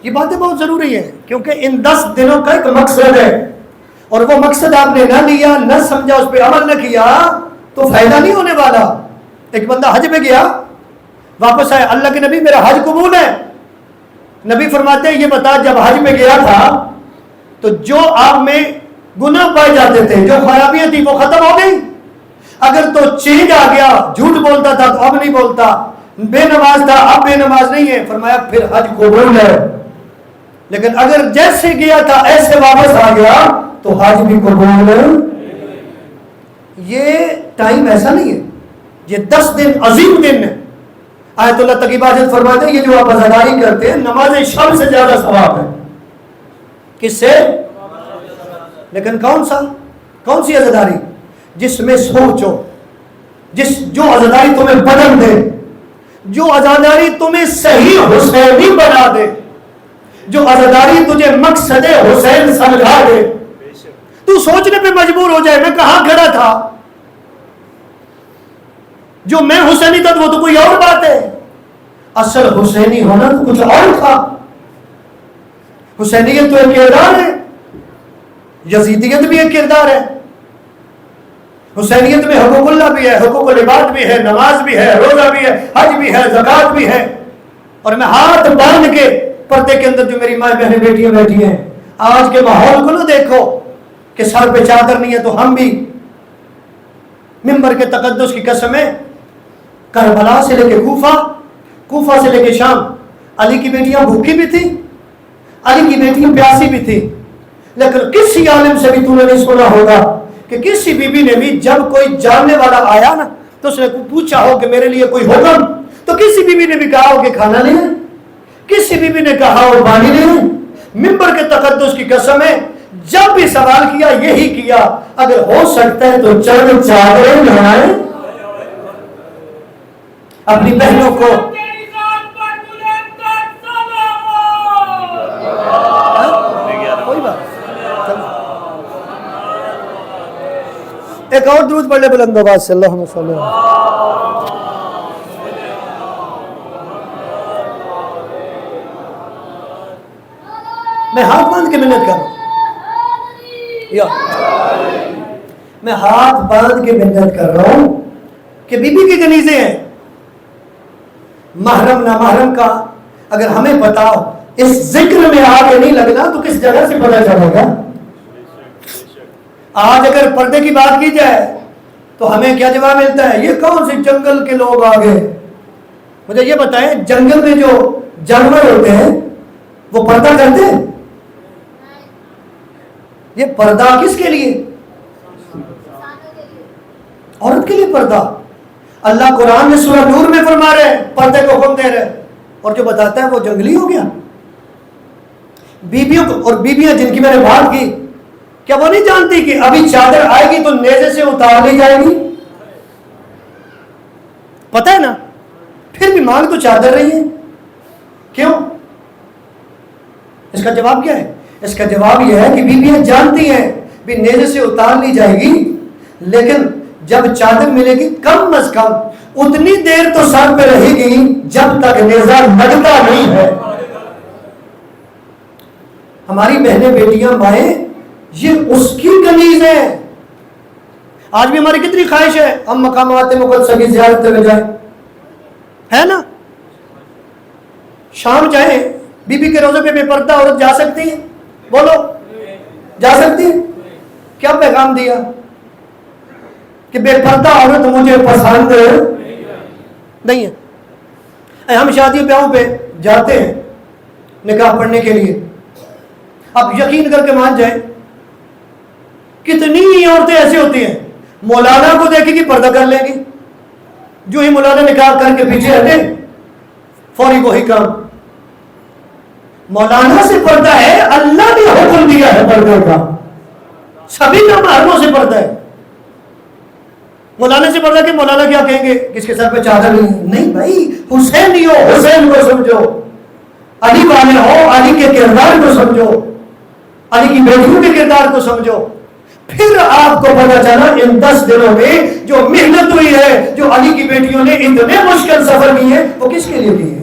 یہ باتیں بہت ضروری ہیں کیونکہ ان 10 دنوں کا ایک مقصد ہے، اور وہ مقصد آپ نے نہ لیا، نہ سمجھا، اس پہ عمل نہ کیا تو فائدہ نہیں ہونے والا۔ ایک بندہ حج پہ گیا، واپس آئے، اللہ کے نبی میرا حج قبول ہے۔ نبی فرماتے ہیں یہ بتا جب حج میں گیا تھا تو جو آپ میں گناہ پائے جاتے تھے، جو خرابیاں تھی وہ ختم ہو گئی؟ اگر تو چینج آ گیا، جھوٹ بولتا تھا تو اب نہیں بولتا، بے نماز تھا اب بے نماز نہیں ہے، فرمایا پھر حج قبول ہے۔ لیکن اگر جیسے گیا تھا ایسے واپس آ گیا تو حج بھی قبول ہے۔ یہ ٹائم ایسا نہیں ہے، یہ 10 دن عظیم دن ہے۔ آیت اللہ تقی بادشاہ فرماتے ہیں یہ جو آپ ازاداری کرتے ہیں نماز شب سے زیادہ ثواب ہے۔ کس سے؟ لیکن کون سی عزاداری؟ جس میں سوچو، جو عزاداری تمہیں بدل دے، جو عزاداری تمہیں صحیح حسینی بنا دے، جو عزاداری تجھے مقصد حسین سمجھا دے، تو سوچنے پہ مجبور ہو جائے میں کہاں کھڑا تھا، جو میں حسینی تھا وہ تو کوئی اور بات ہے، اصل حسینی ہونا تو کچھ اور تھا۔ حسینیت تو ایک کردار ہے، یزیدیت بھی ایک کردار ہے۔ حسینیت میں حقوق اللہ بھی ہے، حقوق العباد بھی ہے، نماز بھی ہے، روزہ بھی ہے، حج بھی ہے، زکوٰۃ بھی ہے۔ اور میں ہاتھ باندھ کے پردے کے اندر جو میری ماں بہنیں بیٹیاں بیٹھی ہیں، آج کے ماحول کو نہ دیکھو کہ سر پہ چادر نہیں ہے تو ہم بھی ممبر کے تقدس کی قسم ہے، کربلا سے لے کے کوفہ سے لے کے شام، علی کی بیٹیاں بھوکی بھی تھیں، علی کی بیٹیاں پیاسی بھی تھیں، لیکن کسی عالم سے بھی تو نے نہیں سنا ہوگا کہ کسی بی بی نے بھی جب کوئی جاننے والا آیا نا تو اس نے پوچھا ہو کہ میرے لیے کوئی حکم، تو کسی بی بی نے بھی کہا ہو کہ کھانا لے لیں، کسی بی بی نے کہا ہو پانی لے لیں۔ ممبر کے تقدس کی قسم ہے جب بھی سوال کیا یہی کیا، اگر ہو سکتا ہے تو چند چادریں لہرائیں اپنی بہنوں کو۔ ایک اور درود پڑھ لے بلند آواز سے، اللہم صلی اللہ علیہ وسلم۔ میں ہاتھ باندھ کے منت کر رہا ہوں، میں ہاتھ باندھ کے منت کر رہا ہوں کہ بی بی کی کنیزیں ہیں، محرم نہ محرم کا اگر ہمیں پتا ہو، اس ذکر میں آگے نہیں لگنا تو کس جگہ سے پتہ چلے گا؟ آج اگر پردے کی بات کی جائے تو ہمیں کیا جواب ملتا ہے؟ یہ کون سے جنگل کے لوگ آگے؟ مجھے یہ بتائیں، جنگل میں جو جانور ہوتے ہیں وہ پردہ کرتے ہیں؟ یہ پردہ کس کے لیے؟ عورت کے لیے پردہ۔ اللہ قرآن میں سورہ نور میں فرما رہے ہیں پردے کو حکم دے رہے ہیں، اور جو بتاتا ہے وہ جنگلی ہو گیا۔ بیویوں کو، اور بیویاں جن کی میں نے بات کی، کیا وہ نہیں جانتی کہ ابھی چادر آئے گی تو نیزے سے اتار لی جائے گی؟ پتہ ہے نا، پھر بھی مانگ تو چادر رہی ہے، کیوں؟ اس کا جواب کیا ہے؟ اس کا جواب یہ ہے کہ بیویاں جانتی ہیں بھی نیزے سے اتار لی جائے گی، لیکن جب چادر ملے گی کم از کم اتنی دیر تو سر پہ رہے گی جب تک نیزہ لگتا نہیں ہے۔ ہماری بہنیں بیٹیاں مائیں یہ اس کی کنیز ہے۔ آج بھی ہماری کتنی خواہش ہے ہم مقامات مقدسہ کی زیارت میں جائیں، ہے نا؟ شام جائیں، بی بی کے روزے پہ بے پردہ عورت جا سکتی ہے؟ بولو، جا سکتی ہے؟ کیا پیغام دیا کہ بے پردہ عورت مجھے پسند نہیں ہے۔ ہم شادی بیاہوں پہ جاتے ہیں نکاح پڑھنے کے لیے، اب یقین کر کے مان جائیں کتنی عورتیں ایسی ہوتی ہیں مولانا کو دیکھے گی پردہ کر لے گی، جو ہی مولانا نکاح کر کے پیچھے ہٹے فوری وہی کام۔ مولانا سے پردہ ہے، اللہ نے حکم دیا ہے پردے کا، سبھی نامحرموں سے پردہ ہے۔ مولانا سے پردہ کہ مولانا کیا کہیں گے کس کے سر پہ چادر نہیں بھائی، حسینی ہو حسین کو سمجھو، علی والے ہو علی کے کردار کو سمجھو، علی کی بیٹیوں کے کردار کو سمجھو۔ پھر آپ کو پتا چلا ان 10 دنوں میں جو محنت ہوئی ہے، جو علی کی بیٹیوں نے اتنے مشکل سفر کیے، وہ کس کے لیے کیے؟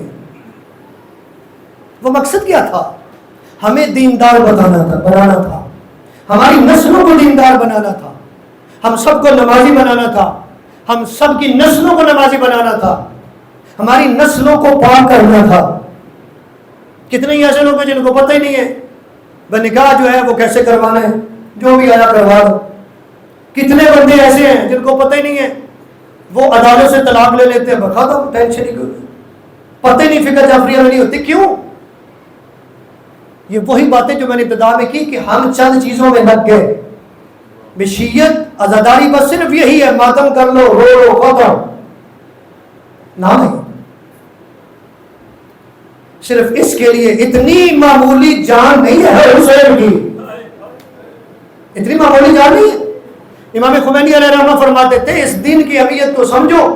وہ مقصد کیا تھا؟ ہمیں دیندار بنانا تھا، ہماری نسلوں کو دیندار بنانا تھا، ہم سب کو نمازی بنانا تھا، ہم سب کی نسلوں کو نمازی بنانا تھا، ہماری نسلوں کو پاک کرنا تھا۔ کتنے ہی ایسے لوگ ہیں جن کو پتہ ہی نہیں ہے بنکاح جو ہے وہ کیسے کروانا ہے، جو بھی آیا کروا دو۔ کتنے بندے ایسے ہیں جن کو پتہ ہی نہیں ہے، وہ عدالت سے طلاق لے لیتے ہیں، بخا دو ٹینشن ہی کیوں، پتہ ہی نہیں، فکر جعفریہ میں نہیں ہوتی، کیوں؟ یہ وہی باتیں جو میں نے ابتدا میں کی کہ ہم چند چیزوں میں لگ گئے۔ مشیت عزاداری بس صرف یہی ہے، ماتم کر لو، رو لو، ختم، نہ نہیں، صرف اس کے لیے اتنی معمولی جان نہیں ہے حسین کی، اتنی معمولی جان نہیں ہے۔ امام خمینی علیہ رحمہ فرماتے تھے اس دین کی اہمیت کو سمجھو،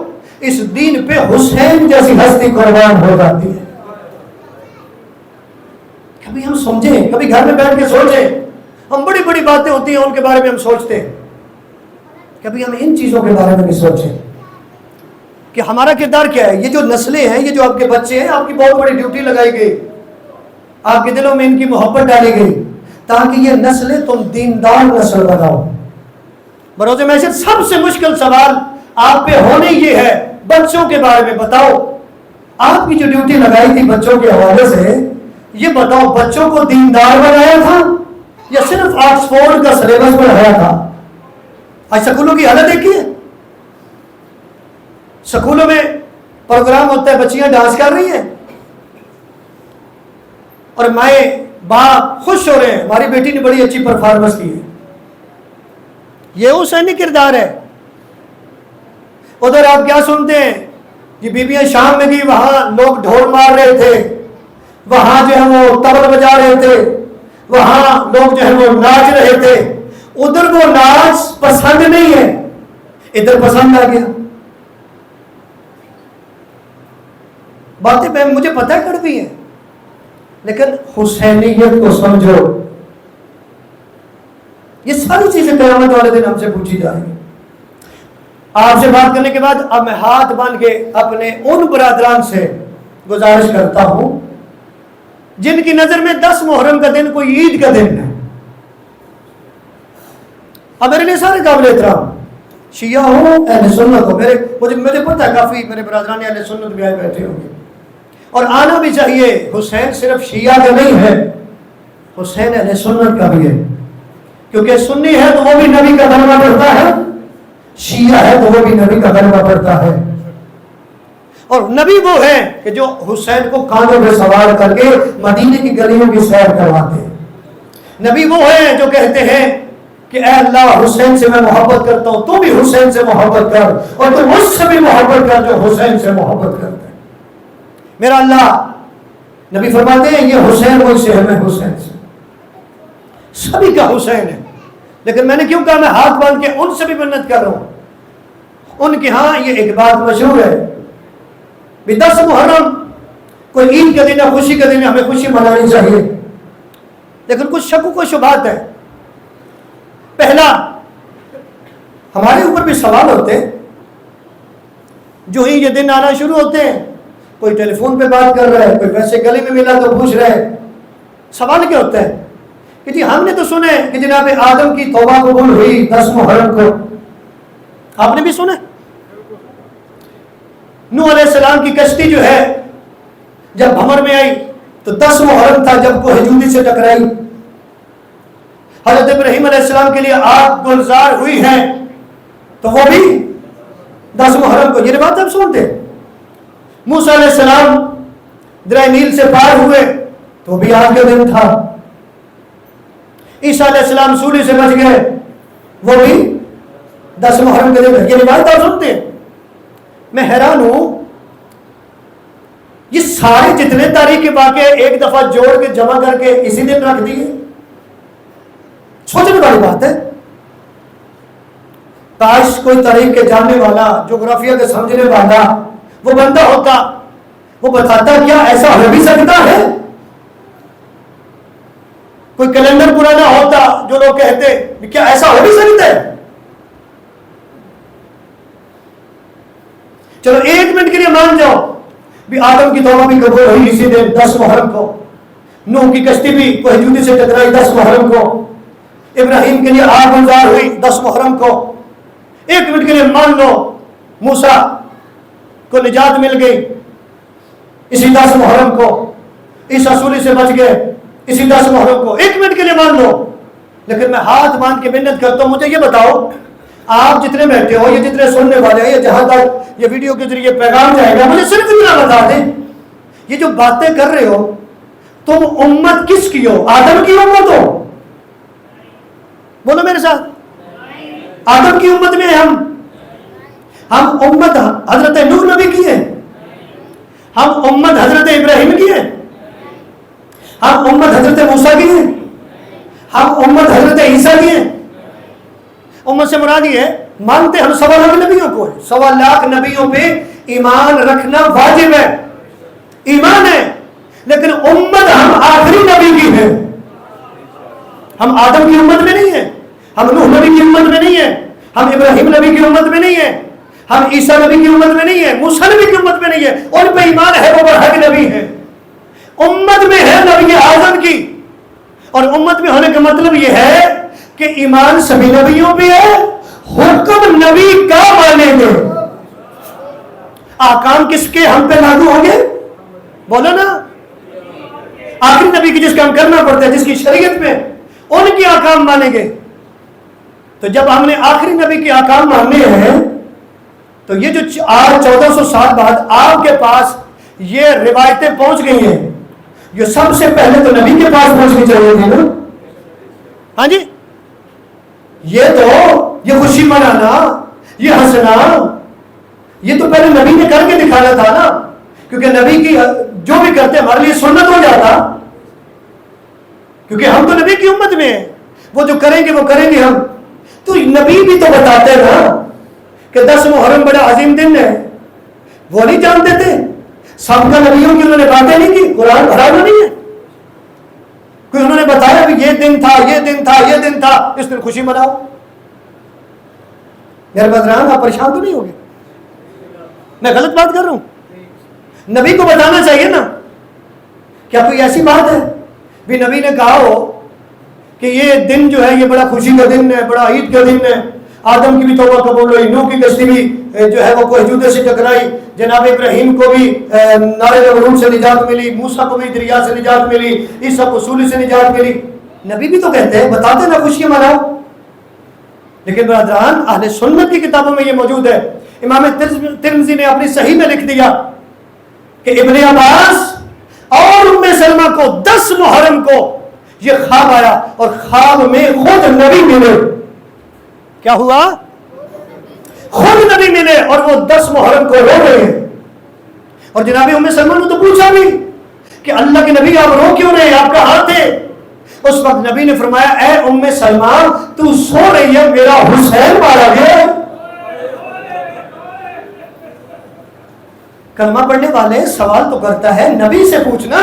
اس دین پہ حسین جیسی ہستی قربان ہو جاتی ہے. کبھی ہم سمجھیں, کبھی گھر میں بیٹھ کے سوچیں. ہم بڑی بڑی باتیں ہوتی ہیں ان کے بارے میں ہم سوچتے ہیں, کبھی ہم ان چیزوں کے بارے میں بھی سوچیں کہ ہمارا کردار کیا ہے. یہ جو نسلیں ہیں, یہ جو آپ کے بچے ہیں, آپ کی بہت بڑی ڈیوٹی لگائی گئی, آپ کے دلوں میں ان کی محبت ڈالی گئی تاکہ یہ نسلیں تم دیندار نسل بناؤ. بروز محشر سب سے مشکل سوال آپ پہ ہونے یہ ہے, بچوں کے بارے میں بتاؤ. آپ کی جو ڈیوٹی لگائی تھی بچوں کے حوالے سے, یہ بتاؤ بچوں کو دیندار بنایا تھا یا صرف آکسفورڈ کا سلیبس پڑھایا تھا؟ آج سکولوں کی حالت دیکھیے. سکولوں میں پروگرام ہوتا ہے, بچیاں ڈانس کر رہی ہیں اور مائیں باپ خوش ہو رہے ہیں, ہماری بیٹی نے بڑی اچھی پرفارمنس کی ہے. یہ حسینی کردار ہے. ادھر آپ کیا سنتے ہیں, یہ بیویاں شام میں گئی, وہاں لوگ ڈھول مار رہے تھے, وہاں جو ہے وہ طبل بجا رہے تھے, وہاں لوگ جو ہے وہ ناچ رہے تھے. ادھر وہ ناچ پسند نہیں ہے, ادھر پسند آ گیا. باتیں میں مجھے پتہ ہے کڑوی ہیں, لیکن حسینیت کو سمجھو. یہ ساری چیزیں قیامت والے دن ہم سے پوچھی جائیں گی. آپ سے بات کرنے کے بعد اب میں ہاتھ باندھ کے اپنے ان برادران سے گزارش کرتا ہوں جن کی نظر میں 10 محرم کا دن کوئی عید کا دن ہے. اب میرے لیے سارے قابل احترام, شیعہ ہو اہل سنت ہو, مجھے پتہ ہے کافی میرے برادران اہل سنت بھی آئے بیٹھے ہوں گے, اور آنا بھی چاہیے. حسین صرف شیعہ کا نہیں ہے, حسین اہل سنت کا بھی ہے, کیونکہ سنی ہے تو وہ بھی نبی کا کلمہ پڑھتا ہے, شیعہ ہے تو وہ بھی نبی کا کلمہ پڑھتا ہے. اور نبی وہ ہے کہ جو حسین کو کانوں پہ سوار کر کے مدینے کی گلیوں کی سیر کرواتے ہیں. نبی وہ ہے جو کہتے ہیں کہ اے اللہ حسین سے میں محبت کرتا ہوں, تو بھی حسین سے محبت کر, اور تو مجھ سے بھی محبت کر جو حسین سے محبت کرتا ہے. میرا اللہ, نبی فرماتے ہیں یہ حسین مجھ سے ہے, میں حسین سے. سبھی کا حسین ہے, لیکن میں نے کیوں کہا میں ہاتھ باندھ کے ان سے بھی منت کر رہا ہوں. ان کے ہاں یہ ایک بات مشہور ہے بھی 10 محرم کوئی عید کا دن ہے, خوشی کا دن ہے, ہمیں خوشی منانی چاہیے. لیکن کچھ شک و شبہات ہے. پہلا, ہمارے اوپر بھی سوال ہوتے ہیں جو ہی یہ دن آنا شروع ہوتے ہیں, کوئی ٹیلی فون پہ بات کر رہا ہے, کوئی ویسے گلی میں ملا تو پوچھ رہا ہے. سوال کیا ہوتا ہے کہ جی ہم نے تو سنے کہ جناب آدم کی توبہ قبول ہوئی 10 محرم کو. آپ نے بھی سنا نوح علیہ السلام کی کشتی جو ہے جب بھمر میں آئی تو 10 محرم تھا جب کوہ جودی سے ٹکرائی. حضرت ابراہیم علیہ السلام کے لیے آگ گلزار ہوئی ہے تو وہ بھی 10 محرم کو. یہ بات آپ سنتے ہیں. موسیٰ علیہ السلام دریا نیل سے پار ہوئے تو بھی آج کا دن تھا. عیسیٰ علیہ السلام سولی سے بچ گئے, وہ بھی 10 محرم کے دن. یہ روایت آپ سنتے ہیں. میں حیران ہوں, یہ سارے جتنے تاریخی واقعے ایک دفعہ جوڑ کے جمع کر کے اسی دن رکھ دیے. سوچنے والی بات ہے. کاش کوئی تاریخ کے جاننے والا, جغرافیہ کے سمجھنے والا وہ بندہ ہوتا, وہ بتاتا کیا ایسا ہو بھی سکتا ہے. کوئی کیلنڈر پرانا ہوتا جو لوگ کہتے کیا ایسا ہو بھی سکتا ہے. چلو 1 منٹ کے لیے مان جاؤ بھی آدم کی توبہ بھی قبول ہوئی اسی دن 10 محرم کو, نوح کی کشتی بھی کوہ جودی سے ٹکرائی 10 محرم کو, ابراہیم کے لیے آگ گلزار ہوئی 10 محرم کو. 1 منٹ کے لیے مان لو موسیٰ کو نجات مل گئی اسی 10 محرم کو, عیسیٰ سولی سے بچ گئے اسی 10 محرم کو. 1 منٹ کے لیے مان لو. لیکن میں ہاتھ باندھ کے منت کرتا ہوں, مجھے یہ بتاؤ آپ جتنے بیٹھے ہو, یہ جتنے سننے والے ہیں, یا جہاں تک یہ ویڈیو کے ذریعے پیغام جائے گا, مجھے صرف اتنا بتا دیں, یہ جو باتیں کر رہے ہو تم امت کس کی ہو؟ آدم کی امت ہو؟ بولو میرے ساتھ. آدم کی امت میں ہم امت حضرت نوح نبی کی ہیں, ہم امت حضرت ابراہیم کی ہیں, ہم امت حضرت موسیٰ کی ہیں, ہم امت حضرت عیسیٰ کی ہیں. امت سے مراد یہ ہے, مانتے ہم 1.25 لاکھ نبیوں کو ہیں, 1.25 لاکھ نبیوں پہ ایمان رکھنا واجب ہے، ایمان ہے، لیکن امت ہم آخری نبی کی ہے. ہم آدم کی امت میں نہیں ہیں، ہم نوح نبی کی امت میں نہیں ہیں، ہم ابراہیم نبی کی امت میں نہیں ہیں، ہم عیسیٰ نبی کی امت میں نہیں ہیں، موسیٰ نبی کی امت میں نہیں ہے. ان پہ ایمان ہے، وہ برحق نبی ہے. امت میں ہے نبی اعظم کی. اور امت میں ہونے کا مطلب یہ ہے کہ ایمان سبھی نبیوں پہ ہے، حکم نبی کا مانیں گے. احکام کس کے ہم پہ لاگو ہوں گے؟ بولو نا. آخری نبی کی جس کا ہم کرنا پڑتا ہے، جس کی شریعت میں، ان کے احکام مانیں گے. تو جب ہم نے آخری نبی کے احکام ماننے ہیں تو یہ جو آج 1400 سال بعد آپ کے پاس یہ روایتیں پہنچ گئی ہیں، جو سب سے پہلے تو نبی کے پاس پہنچنی چاہیے تھی نا. ہاں جی، یہ خوشی منانا، یہ ہنسنا، یہ تو پہلے نبی نے کر کے دکھانا تھا نا. کیونکہ نبی کی جو بھی کرتے ہمارے لیے سنت ہو جاتا، کیونکہ ہم تو نبی کی امت میں ہیں. وہ جو کریں گے وہ کریں گے ہم. تو نبی بھی تو بتاتے نا کہ 10 محرم بڑا عظیم دن ہے. وہ نہیں جانتے تھے؟ سب کا نبیوں کی انہوں نے باتیں نہیں کی. قرآن بھرا ہوا نہیں ہے کوئی انہوں نے بتایا بھی یہ دن تھا، یہ دن تھا، یہ دن تھا، اس دن خوشی مناؤ. میرے بدران آپ پریشان تو نہیں ہوگے؟ میں غلط بات کر رہا ہوں؟ نبی کو بتانا چاہیے نا. کیا کوئی ایسی بات ہے بھی نبی نے کہا ہو کہ یہ دن جو ہے یہ بڑا خوشی کا دن ہے، بڑا عید کا دن ہے، آدم کی بھی توبہ قبول ہوئی، نوح کی کشتی بھی جو ہے وہ کوہ سے ٹکرائی، جناب ابراہیم کو بھی نار نمرود سے نجات ملی، موسیٰ کو بھی دریا سے نجات ملی، عیسیٰ کو سولی سے نجات ملی. نبی بھی تو کہتے ہیں، بتاتے نا خوشی مناؤ. لیکن برادران اہل سنت کی کتابوں میں یہ موجود ہے. امام ترمذی نے اپنی صحیح میں لکھ دیا کہ ابن عباس اور ام سلمہ کو 10 محرم کو یہ خواب آیا، اور خواب میں خود نبی ملے. کیا ہوا؟ خود نبی ملے، اور وہ 10 محرم کو رو رہے ہیں. اور جناب ام سلمہ نے تو پوچھا بھی کہ اللہ کے نبی آپ رو کیوں رہے ہیں، آپ کا ہاتھ ہے؟ اس وقت نبی نے فرمایا، اے ام سلمہ تو سو رہی ہے، میرا حسین مارا گیا. کلمہ پڑھنے والے سوال تو کرتا ہے، نبی سے پوچھنا.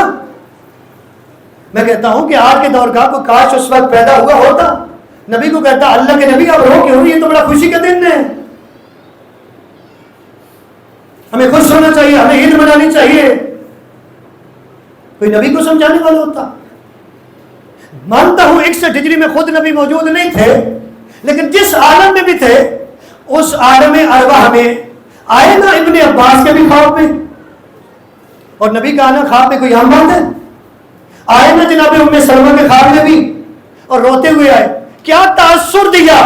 میں کہتا ہوں کہ آج کے دور کا کوئی کاش اس وقت پیدا ہوا ہوتا، نبی کو کہتا اللہ کے نبی آپ رو کیوں؟ یہ تو بڑا خوشی کا دن ہے، ہمیں خوش ہونا چاہیے، ہمیں عید منانی چاہیے. کوئی نبی کو سمجھانے والا ہوتا. مانتا ہوں 61 ہجری میں خود نبی موجود نہیں تھے، لیکن جس عالم میں بھی تھے اس عالم ارواح میں آئے نا ابن عباس کے بھی خواب میں. اور نبی کا آنا خواب میں کوئی عام بات ہے؟ آئے نا جناب ام سلمہ کے خواب میں بھی، اور روتے ہوئے آئے. کیا تاثر دیا؟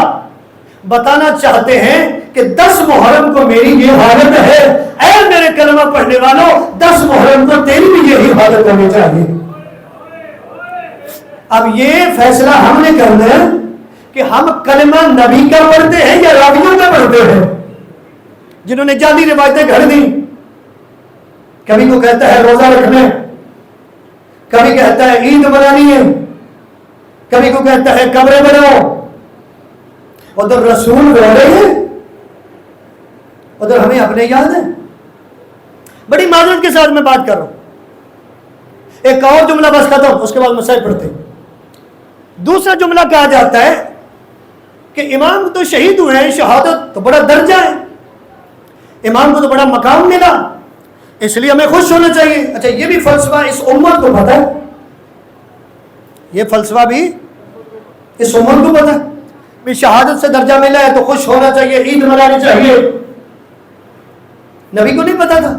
بتانا چاہتے ہیں کہ 10 محرم کو میری یہ حالت ہے، اے میرے کلمہ پڑھنے والوں 10 محرم کو تیری بھی یہی حالت ہونی چاہیے. اب یہ فیصلہ ہم نے کرنا ہے کہ ہم کلمہ نبی کا پڑھتے ہیں یا راویوں کا پڑھتے ہیں جنہوں نے جعلی روایتیں گھڑ دی. کبھی کو کہتا ہے روزہ رکھنا ہے، کبھی کہتا ہے عید منانی ہے، کبھی کو کہتا ہے قبریں بناؤ. ادھر رسول رو رہے ہیں، ادھر ہمیں اپنے یاد ہے. بڑی معذرت کے ساتھ میں بات کر رہا ہوں. ایک اور جملہ بس ختم، اس کے بعد مسائل پڑھتے ہیں. دوسرا جملہ کہا جاتا ہے کہ امام تو شہید ہوئے ہیں، شہادت تو بڑا درجہ ہے، امام کو تو بڑا مقام ملا، اس لیے ہمیں خوش ہونا چاہیے. اچھا یہ بھی فلسفہ اس امت کو پتہ ہے، یہ فلسفہ بھی اس امت کو پتہ ہے بھی شہادت سے درجہ ملا ہے تو خوش ہونا چاہیے، عید منانی چاہیے. نبی کو نہیں پتا تھا.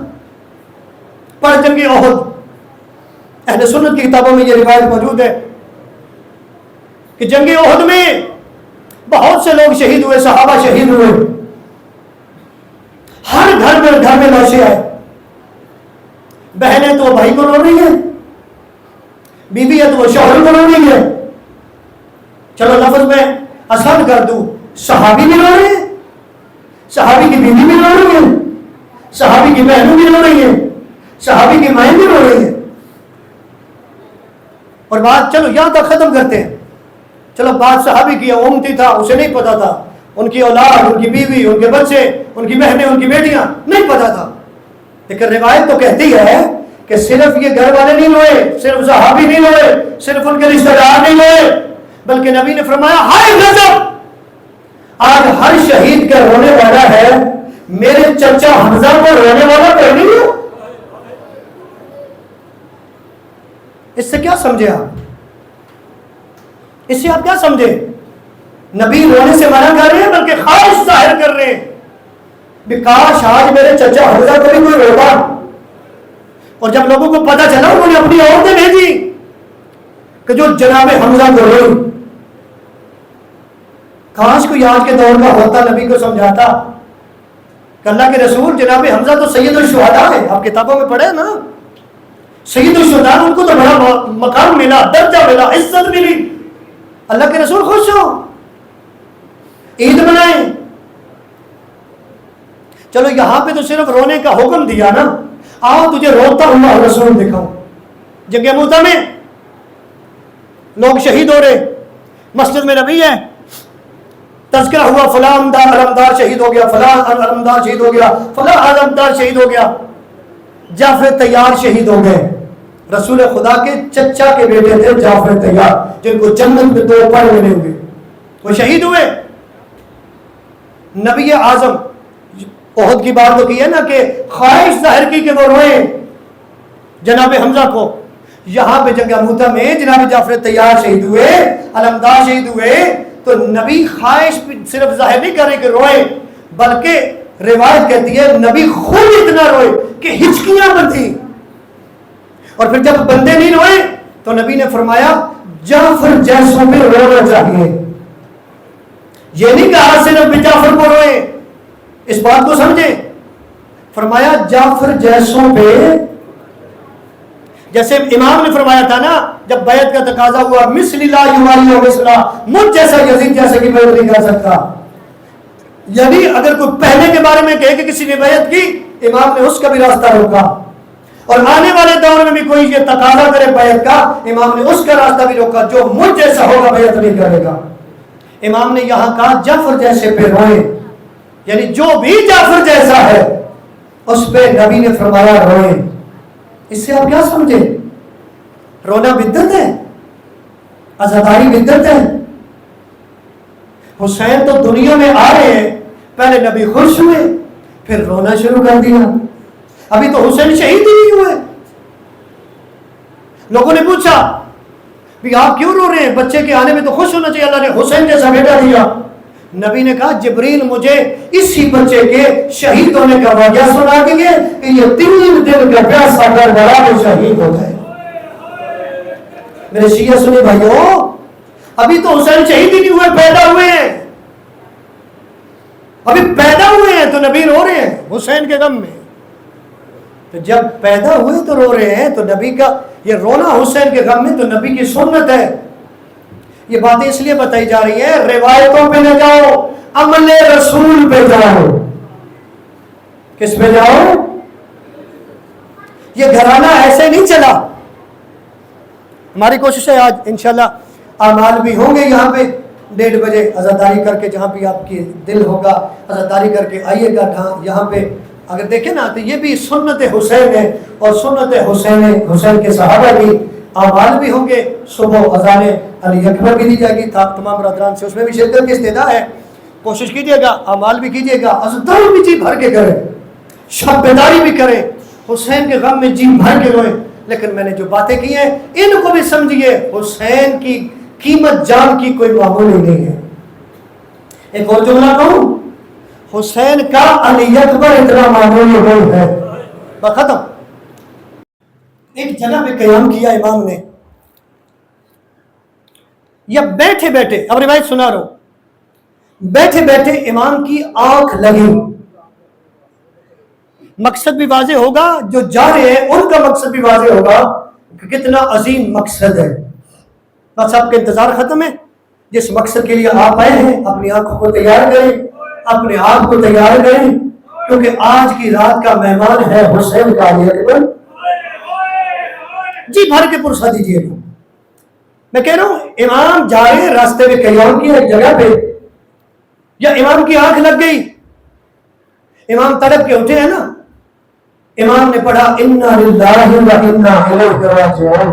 پر جنگ احد اہل سنت کی کتابوں میں یہ روایت موجود ہے کہ جنگ احد میں بہت سے لوگ شہید ہوئے، صحابہ شہید ہوئے. ہر گھر میں لاشیں آئے. بہنیں تو بھائی کو رو رہی ہیں، بیوی ہے تو وہ شوہر کو رو رہی ہے. چلو لفظ میں آسان کر دوں، صحابی بھی رو رہے ہیں، صحابی کی بیوی بھی رو رہی ہے، صحابی کی بہنیں بھی رو رہی ہیں، صحابی کی مائیں بھی رو رہی ہیں. اور بات چلو یہاں تک ختم کرتے ہیں. چلو بات صحابی کی امتی تھا، اسے نہیں پتا تھا، ان کی اولاد، ان کی بیوی، ان کے بچے، ان کی بہنیں، ان کی بیٹیاں نہیں پتا تھا. لیکن روایت تو کہتی ہے کہ صرف یہ گھر والے نہیں روئے، صرف صحابی نہیں روئے، صرف ان کے رشتہ دار نہیں روئے، بلکہ نبی نے فرمایا ہائے غضب، آج ہر شہید کا رونے والا ہے، میرے چچا حمزہ کو رونے والا کوئی نہیں ہے۔ اس سے کیا سمجھے آپ؟ اس سے آپ کیا سمجھے؟ نبی رونے سے منع کر رہے ہیں بلکہ خواہش ظاہر کر رہے ہیں کہ کاش آج میرے چچا حمزہ کو بھی کوئی روتا۔ اور جب لوگوں کو پتا چلا انہوں نے اپنی عورتیں بھیجی کہ جو جناب حمزہ کو روئی۔ کاش کوئی آج کے دور کا ہوتا نبی کو سمجھاتا کہ اللہ کے رسول جناب حمزہ تو سید الشہداء ہے، آپ کتابوں میں پڑھے نا، سید الشہداء، ان کو تو بڑا مقام ملا، درجہ ملا، عزت ملی، اللہ کے رسول خوش ہو، عید منائیں۔ چلو یہاں پہ تو صرف رونے کا حکم دیا نا، آؤ تجھے روتا ہوا رسول دکھاؤں۔ جنگ موتا میں لوگ شہید ہو رہے، مسجد میں نبی ہے، تذکرہ ہوا فلاں علمدار شہید ہو گیا، فلاں علمدار شہید ہو گیا، فلاں علمدار شہید ہو گیا، جعفر طیار شہید ہو گئے۔ رسول خدا کے چچا کے بیٹے تھے جعفر طیار، جن کو جنت میں 2 پر ملے ہوئے، وہ شہید ہوئے۔ نبی اعظم احد کی بات تو کی ہے نا کہ خواہش ظاہر کی کہ وہ روئے جناب حمزہ کو۔ یہاں پہ جنگ موتا میں جناب جعفر طیار شہید ہوئے، علمدار شہید ہوئے، تو نبی خواہش صرف ظاہر نہیں کر رہے کہ روئے، بلکہ روایت کہتی ہے نبی خود اتنا روئے کہ ہچکیاں بندھی، اور پھر جب بندے نہیں روئے تو نبی نے فرمایا جعفر جیسوں پہ رونا چاہیے۔ یہ نہیں کہا صرف جعفر کو روئے، اس بات کو سمجھیں، فرمایا جعفر جیسوں پہ، جیسے امام نے فرمایا تھا نا جب بیعت کا تقاضا ہوا مثل لا یوالی و مثلا، مجھ جیسا یزید جیسے کی بیعت نہیں کر سکتا، یعنی اگر کوئی پہلے کے بارے میں کہے کہ کسی نے بیعت کی، امام نے اس کا بھی راستہ روکا، اور آنے والے دور میں بھی کوئی یہ تقاضا کرے بیعت کا، امام نے اس کا راستہ بھی روکا، جو مجھ جیسا ہوگا بیعت نہیں کرے گا۔ امام نے یہاں کہا جعفر جیسے پہ روئے، یعنی جو بھی جعفر جیسا ہے اس پہ نبی نے فرمایا روئے۔ اس سے آپ کیا سمجھے؟ رونا بدعت ہے، عزاداری بدعت ہے۔ حسین تو دنیا میں آ رہے ہیں، پہلے نبی خوش ہوئے پھر رونا شروع کر دیا، ابھی تو حسین شہید ہی نہیں ہوئے۔ لوگوں نے پوچھا بھی آپ کیوں رو رہے ہیں؟ بچے کے آنے میں تو خوش ہونا چاہیے، اللہ نے حسین جیسا بیٹا دیا۔ نبی نے کہا جبریل مجھے اسی بچے کے شہید ہونے کا واقعہ سنا کے گئے کہ یہ 3 دن کا پیاسا کربلا میں شہید ہو گئے۔ میرے شیعہ سنی بھائیوں، ابھی تو حسین شہید ہی نہیں ہوئے، پیدا ہوئے ہیں، ابھی پیدا ہوئے ہیں تو نبی رو رہے ہیں حسین کے غم میں۔ تو جب پیدا ہوئے تو رو رہے ہیں، تو نبی کا یہ رونا حسین کے غم میں تو نبی کی سنت ہے۔ یہ باتیں اس لیے بتائی جا رہی ہیں، روایتوں پہ نہ جاؤ، عمل رسول پہ جاؤ۔ کس پہ جاؤ؟ یہ گھرانہ ایسے نہیں چلا۔ ہماری کوشش ہے آج انشاءاللہ اعمال بھی ہوں گے یہاں پہ 1:30 بجے عزاداری کر کے، جہاں بھی آپ کی دل ہوگا عزاداری کر کے آئیے گا یہاں پہ۔ اگر دیکھیں نا تو یہ بھی سنت حسین ہے، اور سنت حسین کے صحابہ کی اعمال بھی ہوں گے۔ صبح اذان علی اکبر بھی دی جائے گی تمام برادران سے، اس میں بھی شرکت کی استدعا ہے۔ کوشش کیجیے گا، اعمال بھی کیجیے گا، عزاداری بھی جی بھر کے کریں، شب بیداری بھی کریں، حسین کے غم میں جی بھر کے روئیں۔ لیکن میں نے جو باتیں کی ہیں ان کو بھی سمجھیے، حسین کی قیمت جان کی کوئی معمولی نہیں ہے۔ ایک اور جملہ کہوں، حسین کا علی اکبر اتنا معمولی نہیں ہے۔ ختم۔ ایک جگہ پہ قیام کیا امام نے، یا بیٹھے بیٹھے، اب روایت سنا رہا ہوں، بیٹھے بیٹھے امام کی آنکھ لگی۔ مقصد بھی واضح ہوگا، جو جا رہے ہیں ان کا مقصد بھی واضح ہوگا کہ کتنا عظیم مقصد ہے۔ بس آپ کا انتظار ختم ہے، جس مقصد کے لیے آپ آئے ہیں اپنی آنکھوں کو تیار کریں، اپنے آپ کو تیار کریں، کیونکہ آج کی رات کا مہمان ہے حسین کا علی اکبر۔ جی بھر کے پرسہ دیجیے گا۔ میں کہہ رہا ہوں امام جا رہے راستے میں قیام کیا ایک جگہ پہ، یا امام کی آنکھ لگ گئی، امام تڑپ کے اٹھے ہیں نا، امام نے پڑھا انا للہ و انا الیہ راجعون.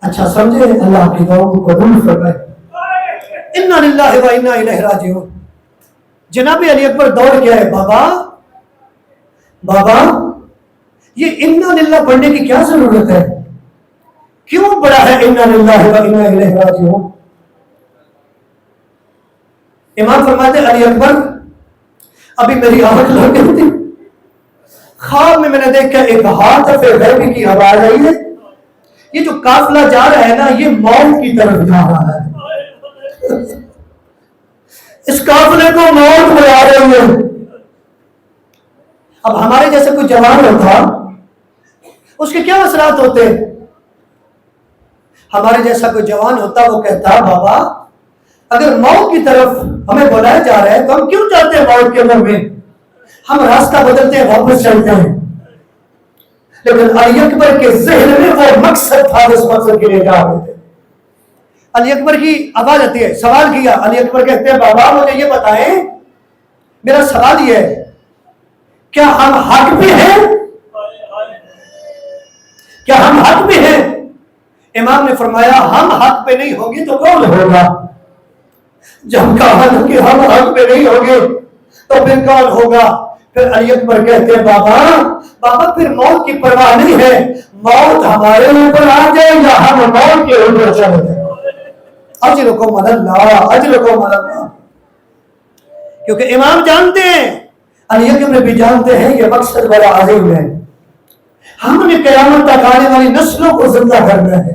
اچھا سمجھے؟ اللہ کی دعاؤں کو قبول فرمائے. انا للہ و انا الیہ راجعون. جناب علی اکبر دوڑ کے آئے. بابا یہ انا للہ پڑھنے کی کیا ضرورت ہے؟ کیوں پڑھا ہے انا للہ و انا الیہ راجعون؟ امام فرماتے علی اکبر ابھی میری آنکھ لگ گئی تھی، خواب میں نے دیکھا ایک ہاتف غیبی کی آواز آئی ہے، یہ جو قافلہ جا رہا ہے نا یہ موت کی طرف جا رہا ہے، اس قافلے کو موت بلا رہی ہے. اب ہمارے جیسے کوئی جوان ہوتا اس کے کیا اثرات ہوتے؟ ہمارے جیسا کوئی جوان ہوتا وہ کہتا بابا اگر موت کی طرف ہمیں بلایا جا رہا ہے تو ہم کیوں چاہتے ہیں موت کے اندر میں؟ ہم راستہ بدلتے ہیں، واپس چلتے ہیں. لیکن علی اکبر کے ذہن میں وہ مقصد تھا جس مقصد کے لیے جا رہے تھے. علی اکبر کی آواز آتی ہے، سوال کیا. علی اکبر کہتے ہیں بابا مجھے یہ بتائیں، میرا سوال یہ ہے کیا ہم حق پہ ہیں؟ کیا ہم حق پہ ہیں؟ امام نے فرمایا ہم حق پہ نہیں ہوں گے تو کون ہوگا؟ جب کہا کہ ہم حق پہ نہیں ہوں گے تو پھر کون ہوگا؟ پھر علی اکبر کہتے ہیں بابا پھر موت کی پرواہ نہیں ہے، موت ہمارے اوپر آ جائے یا ہم موت کے اوپر چلے جائیں. اجرکم علی اللہ، اجرکم علی اللہ. کیونکہ امام جانتے ہیں، علی اکبر بھی جانتے ہیں یہ مقصد بڑا عظیم ہے. ہم نے قیامت تک آنے والی نسلوں کو زندہ کرنا ہے،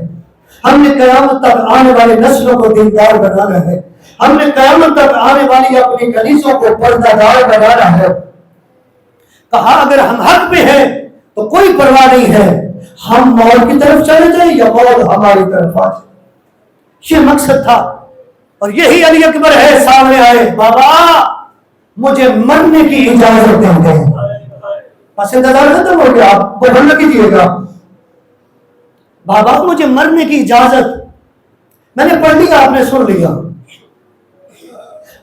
ہم نے قیامت تک آنے والی نسلوں کو دیندار بنانا ہے، ہم نے قیامت تک آنے والی اپنی کنیزوں کو پردہ دار بنانا ہے. کہا اگر ہم حق پہ ہیں تو کوئی پرواہ نہیں ہے، ہم موت کی طرف چلے جائیں یا موت ہماری طرف آ جائے. یہ مقصد تھا اور یہی علی اکبر ہے. سامنے آئے بابا مجھے مرنے کی اجازت دیں گے. بس انتظار ختم ہو گیا، آپ بڑھن کیجیے گا. بابا مجھے مرنے کی اجازت، میں نے پڑھ لیا آپ نے سن لیا.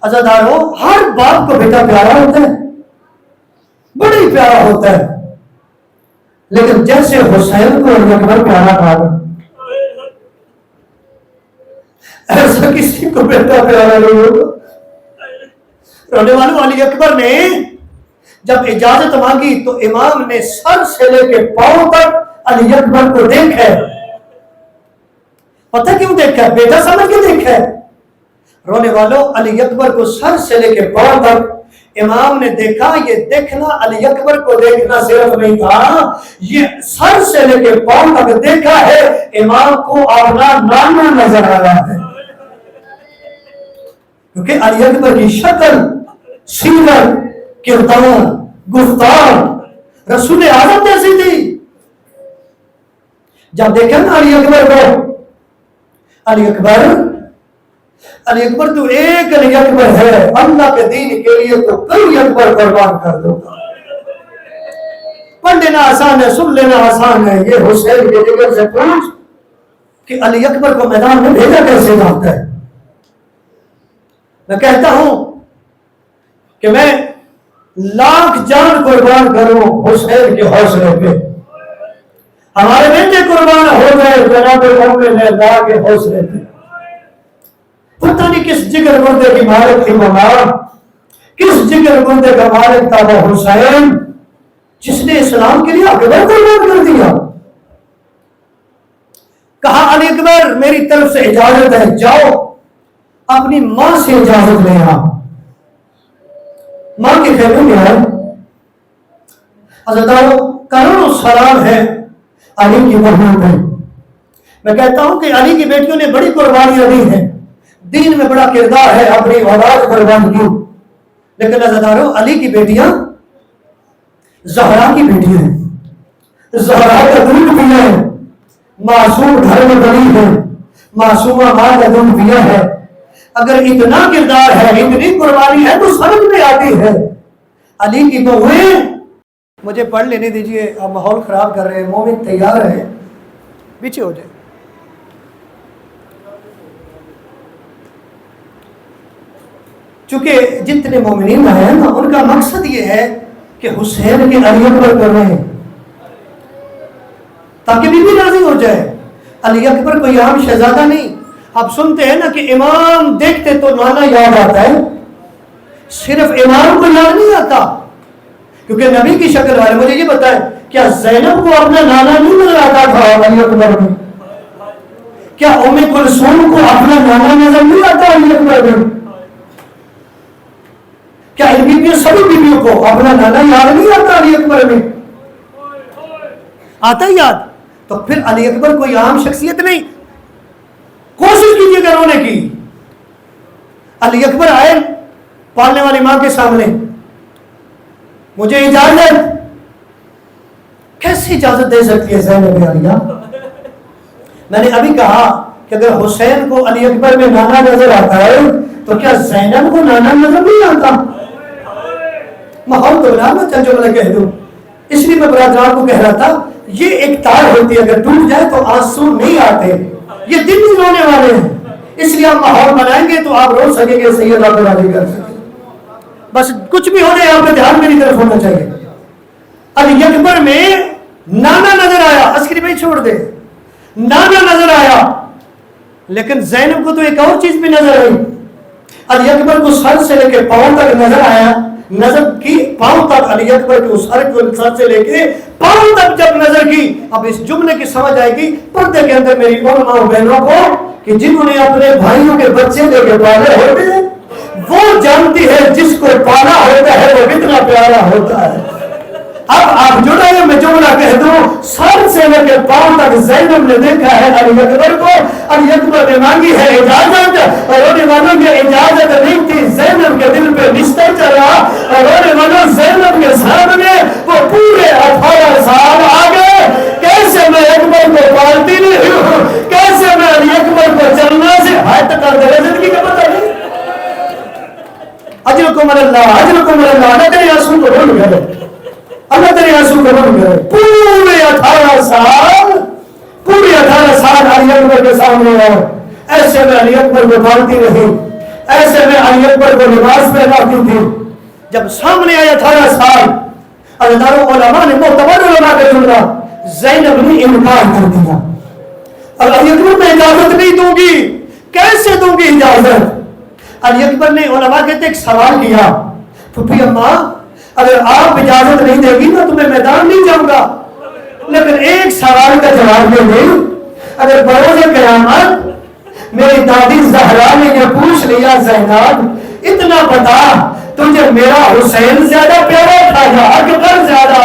عزادارو ہر باپ کو بیٹا پیارا ہوتا ہے، بڑی پیارا ہوتا ہے، لیکن جیسے حسین کو علی اکبر پیارا تھا ایسا کسی کو بیٹا پیارا نہیں ہوگا. رونے والوں علی اکبر نے جب اجازت مانگی تو امام نے سر سے لے کے پاؤں تک علی اکبر کو دیکھا. پتہ کیوں دیکھا؟ بیٹا سمجھ کے دیکھا. رونے والوں علی اکبر کو سر سے لے کے پاؤں تک امام نے دیکھا. یہ دیکھنا علی اکبر کو دیکھنا صرف نہیں تھا، یہ سر سے لے کے پاؤں تک دیکھا ہے. امام کو اپنا نانا نظر آ رہا ہے، کیونکہ علی اکبر کی شکل، سیرت، کردار، گفتار رسول اعظم جیسی تھی. جب دیکھا نا علی اکبر کو، علی اکبر تو ایک علی اکبر ہے، اللہ کے دین کے لیے تو کئی اکبر قربان کر دو. پڑھ لینا آسان ہے، سن لینا آسان ہے. یہ حسین کے جگر سے پوچھ کہ علی اکبر کو میدان میں بھیجا کیسے جاتا ہے. میں کہتا ہوں کہ میں لاکھ جان قربان کروں حسین کے حوصلے پہ. ہمارے بیٹے قربان ہو گئے جناب اللہ کے حوصلے پہ. پتہ نہیں کس جگر گردے کی مالک تھی ماما، کس جگر گردے کا مالک تھا وہ حسین، جس نے اسلام کے لیے اکبر قربان کر دیا. کہا علی اکبر میری طرف سے اجازت ہے، جاؤ اپنی ماں سے اجازت لے آ. ماں کے خیمے میں آئے. عزیزانو کروڑوں سلام ہے علی کی بہنوں پہ. میں کہتا ہوں کہ علی کی بیٹیوں نے بڑی قربانیاں دی ہیں، دین میں بڑا کردار ہے، اپنی اولاد قربان کی. لیکن عزیزانو علی کی بیٹیاں زہرا کی بیٹیاں ہیں، زہرا کا دودھ پیا ہے، معصوم گھر میں بنی ہے، معصومہ ماں کا دودھ پیا ہے. اگر اتنا کردار ہے، اتنی قربانی ہے تو سمجھ میں آتی ہے. علی کی بہویں، مجھے پڑھ لینے دیجئے، آپ ماحول خراب کر رہے ہیں. مومن تیار ہے، پیچھے ہو جائے. چونکہ جتنے مومنین ہیں نا ان کا مقصد یہ ہے کہ حسین کے علی اکبر کر رہے ہیں تاکہ بی بی راضی ہو جائے. علی اکبر کوئی عام شہزادہ نہیں. آپ سنتے ہیں نا کہ امام دیکھتے تو نانا یاد آتا ہے, صرف امام کو یاد نہیں آتا, کیونکہ نبی کی شکل والے. مجھے یہ بتائیں کیا زینب کو اپنا نانا نہیں نظر آتا تھا علی اکبر میں؟ کیا ام کلثوم کو اپنا نانا نظر نہیں آتا علی اکبر میں؟ کیا ان بیویوں سبھی بیویوں کو اپنا نانا یاد نہیں آتا علی اکبر میں؟ آتا ہے یاد. تو پھر علی اکبر کوئی عام شخصیت نہیں. کوشش کیجیے گا رونے کی. علی اکبر آئے پالنے والی ماں کے سامنے, مجھے اجازت. کیسی اجازت دے سکتی ہے زینب عالیہ؟ میں نے ابھی کہا کہ اگر حسین کو علی اکبر میں نانا نظر آتا ہے تو کیا زینب کو نانا نظر نہیں آتا؟ ماحول تو بنا میں چل جو میں کہہ دوں. اس لیے میں برادران کو کہہ رہا تھا یہ ایک تار ہوتی ہے, اگر ٹوٹ جائے تو آنسو نہیں آتے, یہ دل نہیں رونے والے ہیں. اس لیے آپ ماحول بنائیں گے تو آپ رو سکیں گے, سید آپ راضی کر سکیں. بس کچھ بھی ہونے آپ کا دھیان میری طرف ہونا چاہیے. علی اکبر میں نانا نظر آیا, عسکری بھائی چھوڑ دے, نانا نظر آیا, لیکن زینب کو تو ایک اور چیز بھی نظر آئی. علی اکبر کو سر سے لے کے پاؤں تک نظر آیا, نظر کی پاؤں تک. علی اکبر کے اس سر سے لے کے پاؤں تک جب نظر کی, اب اس جملے کی سمجھ آئے گی پردے کے اندر میری علماء بہنوں کو کہ جنہوں نے اپنے بھائیوں کے بچے لے کے پالے ہوتے ہیں وہ جانتی ہے جس کو پالا ہوتا ہے وہ کتنا پیارا ہوتا ہے. اب آپ جڑے میں جملہ کہہ دوں, سر سے لے کے پاؤں تک زینب نے دیکھا ہے علی اکبر کو. علی اکبر نے مانگی ہے اجازت, اور رونے والوں کی اجازت نہیں تھی. زینب کے دل پہ بستر چلا, اور رونے والوں زینب کے سامنے وہ پورے 18 سال آگے. کیسے میں اکبر کو پالتی نہیں ہوں, کیسے میں علی اکبر کو چلنا سے ہاتھ تک میرے زندگی کا پتہ نہیں. اجرکم اللہ, اجرکم اللہ. نہ تیرے آنسو کو بھول گئے, اللہ تیرے آنسو کو بھول گئے. پورے 18 سال, پورے 18 سال علی اکبر کے سامنے آئے. ایسے میں علی اکبر کو پالتی رہی, ایسے میں علی اکبر کو لباس پہناتی تھی. جب سامنے آئے 18 سال, اداروں علماء نے معتبر علماء کا جملہ, زینب نے انکار کر دیا. اور علی اکبر میں اجازت نہیں دوں گی, کیسے دوں گی اجازت؟ علی اکبر نے علماء کہتے ایک سوال کیا, پھپھی اماں اگر آپ اجازت نہیں دے گی نا تو میں میدان نہیں جاؤں گا, لیکن ایک سوال کا جواب دے دیں. اگر بروز قیامت میری دادی زہرا نے یہ پوچھ لیا زینب اتنا بتا تجھے میرا حسین زیادہ پیارا تھا یا اکبر زیادہ؟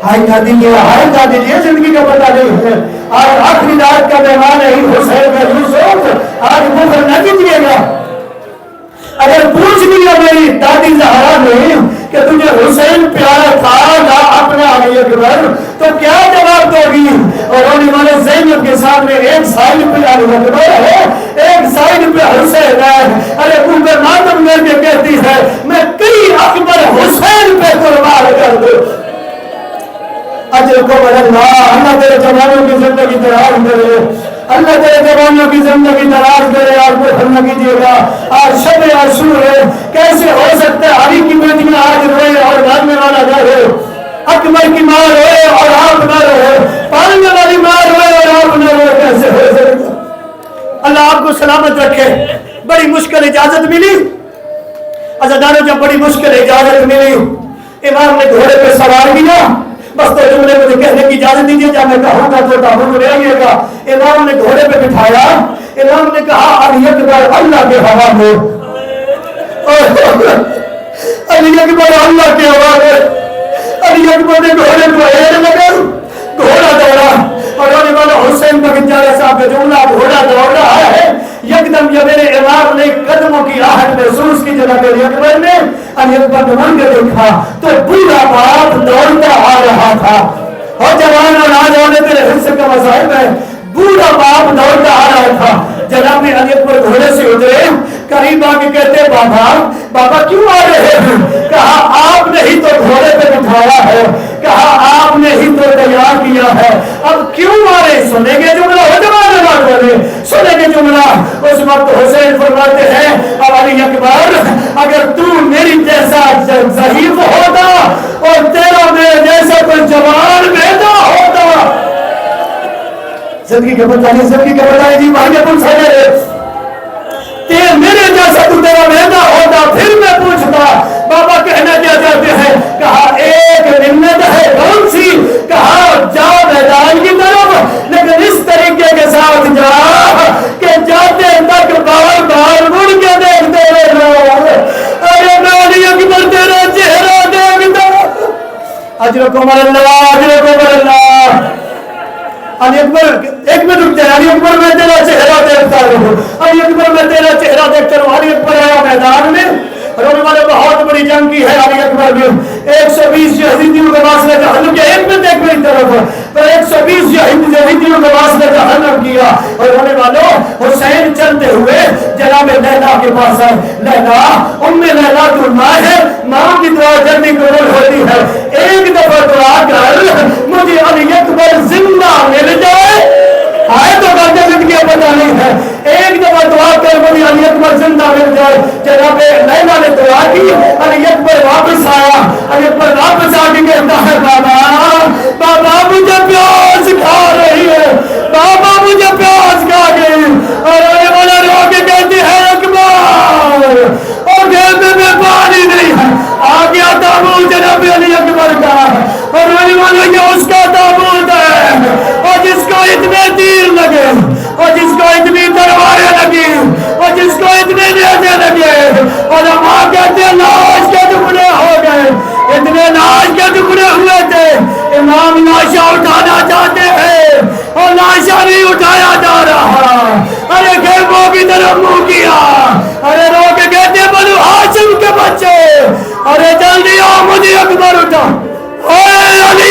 ہائے دادی جی, ہائے دادی جی, زندگی کا پتہ نہیں ہے. آج آخری رات کا مہمان ہے حسین کا یوسف, آج بغیر نہ کیجیے گا. اگر پوچھ لیا میری دادی زہرا نے کہ تجھے حسین پیارا تھا یا اپنا علی اکبر تو کیا جواب دو گی؟ اور رونے والے زینب کے سامنے ایک سائڈ پہ علی اکبر ہے, ایک سائڈ پہ حسین ہے. ارے ان پہ ماتم کر کے کہتی ہے میں کئی اکبر حسین پہ قربان کر دوں. اجرکم اللہ, اللہ تیرے جوانوں کی زندگی دراز کرے, اللہ تیرے جوانوں کی زندگی دراز کرے. اور وہ نہ کیجیے گا, آج شب عاشور ہے, کیسے ہو سکتا ہے علی کی بیٹیاں آج روئے اور ماننے والا نہ روئے, اکبر کی ماں روئے اور آپ نہ روئے, پالنے والی ماں روئے اور آپ نہ روئے, کیسے ہو سکتا؟ اللہ آپ کو سلامت رکھے. بڑی مشکل اجازت ملی عزاداروں, جب بڑی مشکل اجازت ملی امام نے گھوڑے پہ سوار کیا. بس تو جملے مجھے کہنے کی اجازت دیجیے, جب میں کہوں گا تو تعبیر رہیے گا. امام نے گھوڑے پہ بٹھایا, امام نے کہا علی اکبر اللہ کے حوالے, علی اکبر اللہ کے حوالے. علی اکبر نے گھوڑے کو ایڑ لگا, گھوڑا دوڑا, اور رونے والا حسین بگنجارے صاحب کا جملہ گھوڑا دوڑ رہا ہے. یکدم یہ میرے امام نے قدموں کی آہٹ محسوس کی جناب علی اکبر نے. علی اکبر نے من کے دیکھا تو بوڑھا باپ دوڑتا آ رہا تھا. اور جوان اور نوجوان تیرے حصے کا مذاہب ہے, بوڑھا باپ دوڑتا آ رہا تھا. جناب علی اکبر گھوڑے سے اترے, قریب آ کے کہتے بابا, بابا کیوں آ رہے ہیں؟ کہا آپ نے ہی تو گھوڑے پہ بٹھایا ہے, کہا آپ نے ہی تو تیار کیا ہے, اب کیوں آ رہے؟ سنیں گے جملہ ہو جوان والے, سنے کے جملہ اس وقت حسین فرماتے ہیں اب علی اکبر اگر تو میری جیسا ضعیف ہوتا اور تیرا میرے جیسا کوئی جوان بیٹا ہوتا، زندگی کے بتائیے جی بھائی پوچھ میرے جیسا تو تیرا بیٹا ہوتا پھر میں پوچھتا۔ بابا کہنا کیا چاہتے ہیں؟ کہا ایک منت ہے کون سی؟ کہا جا میدان کی طرف لیکن اس طریقے کے ساتھ جا کہ جاتے تک بار بار مڑ کے دیکھتے رہے لوگ، ارے علی اکبر تیرا چہرہ دیکھتا۔ اجرکم اللہ، اجرکم اللہ۔ علی اکبر ایک منٹ رک جائے، علی اکبر میں تیرا چہرہ دیکھتا ہوں، علی اکبر میں تیرا چہرہ دیکھتا ہوں۔ علی اکبر آیا میدان میں، رونے والے بہت بڑی جنگ کی ہے علی اکبر نے، 120 یزیدیوں کا واصلہ جہنم کیا، ایک منٹ ایک میری طرف پر 120 یزیدیوں کا واصلہ جہنم کیا۔ اور رونے والوں حسین چلتے ہوئے جناب لیلا کے پاس آئے، لیلا ام لیلا تو ماں ہے، ماں کی دعا جلدی قبول ہوتی ہے، ایک دفعہ دعا کر مجھے علی اکبر زندہ مل جائے۔ آئے تو کرتے زندگی پتہ نہیں ہے، ایک دفعہ دعا کر مجھے علی اکبر زندہ مل جائے۔ جناب لیلا نے دعا کی، علی اکبر واپس آیا، علی اکبر واپس آ کے کہتا ہے بابا مجھے پیاس کھا رہی ہے، بابا مجھے پیاس کھا گئی۔ اور آنے والا رو کے کہتے ہیں اکبر اور کہتے میں پانی نہیں ہے، آ گیا تابوت جناب علی اکبر کا، اور آنے والا یہ اس کا تابوت ہے، اور جس کو اتنے تیر لگے اور جس کو اتنی تلواریں لگی اور جس کو اتنے نیزے لگے، اور ماں کہتے ہیں لاش کے ٹکڑے ہو گئے، اتنے لاش کے ٹکڑے ہوئے تھے، امام لاشا اٹھانا چاہتے ہیں اور لاشا نہیں اٹھایا جا رہا۔ ارے خیموں کی طرف منہ کیا، ارے رو کے کہتے ہیں بنو ہاشم کے بچے، ارے جلدی آؤ مجھے اکبر اٹھا، اے علی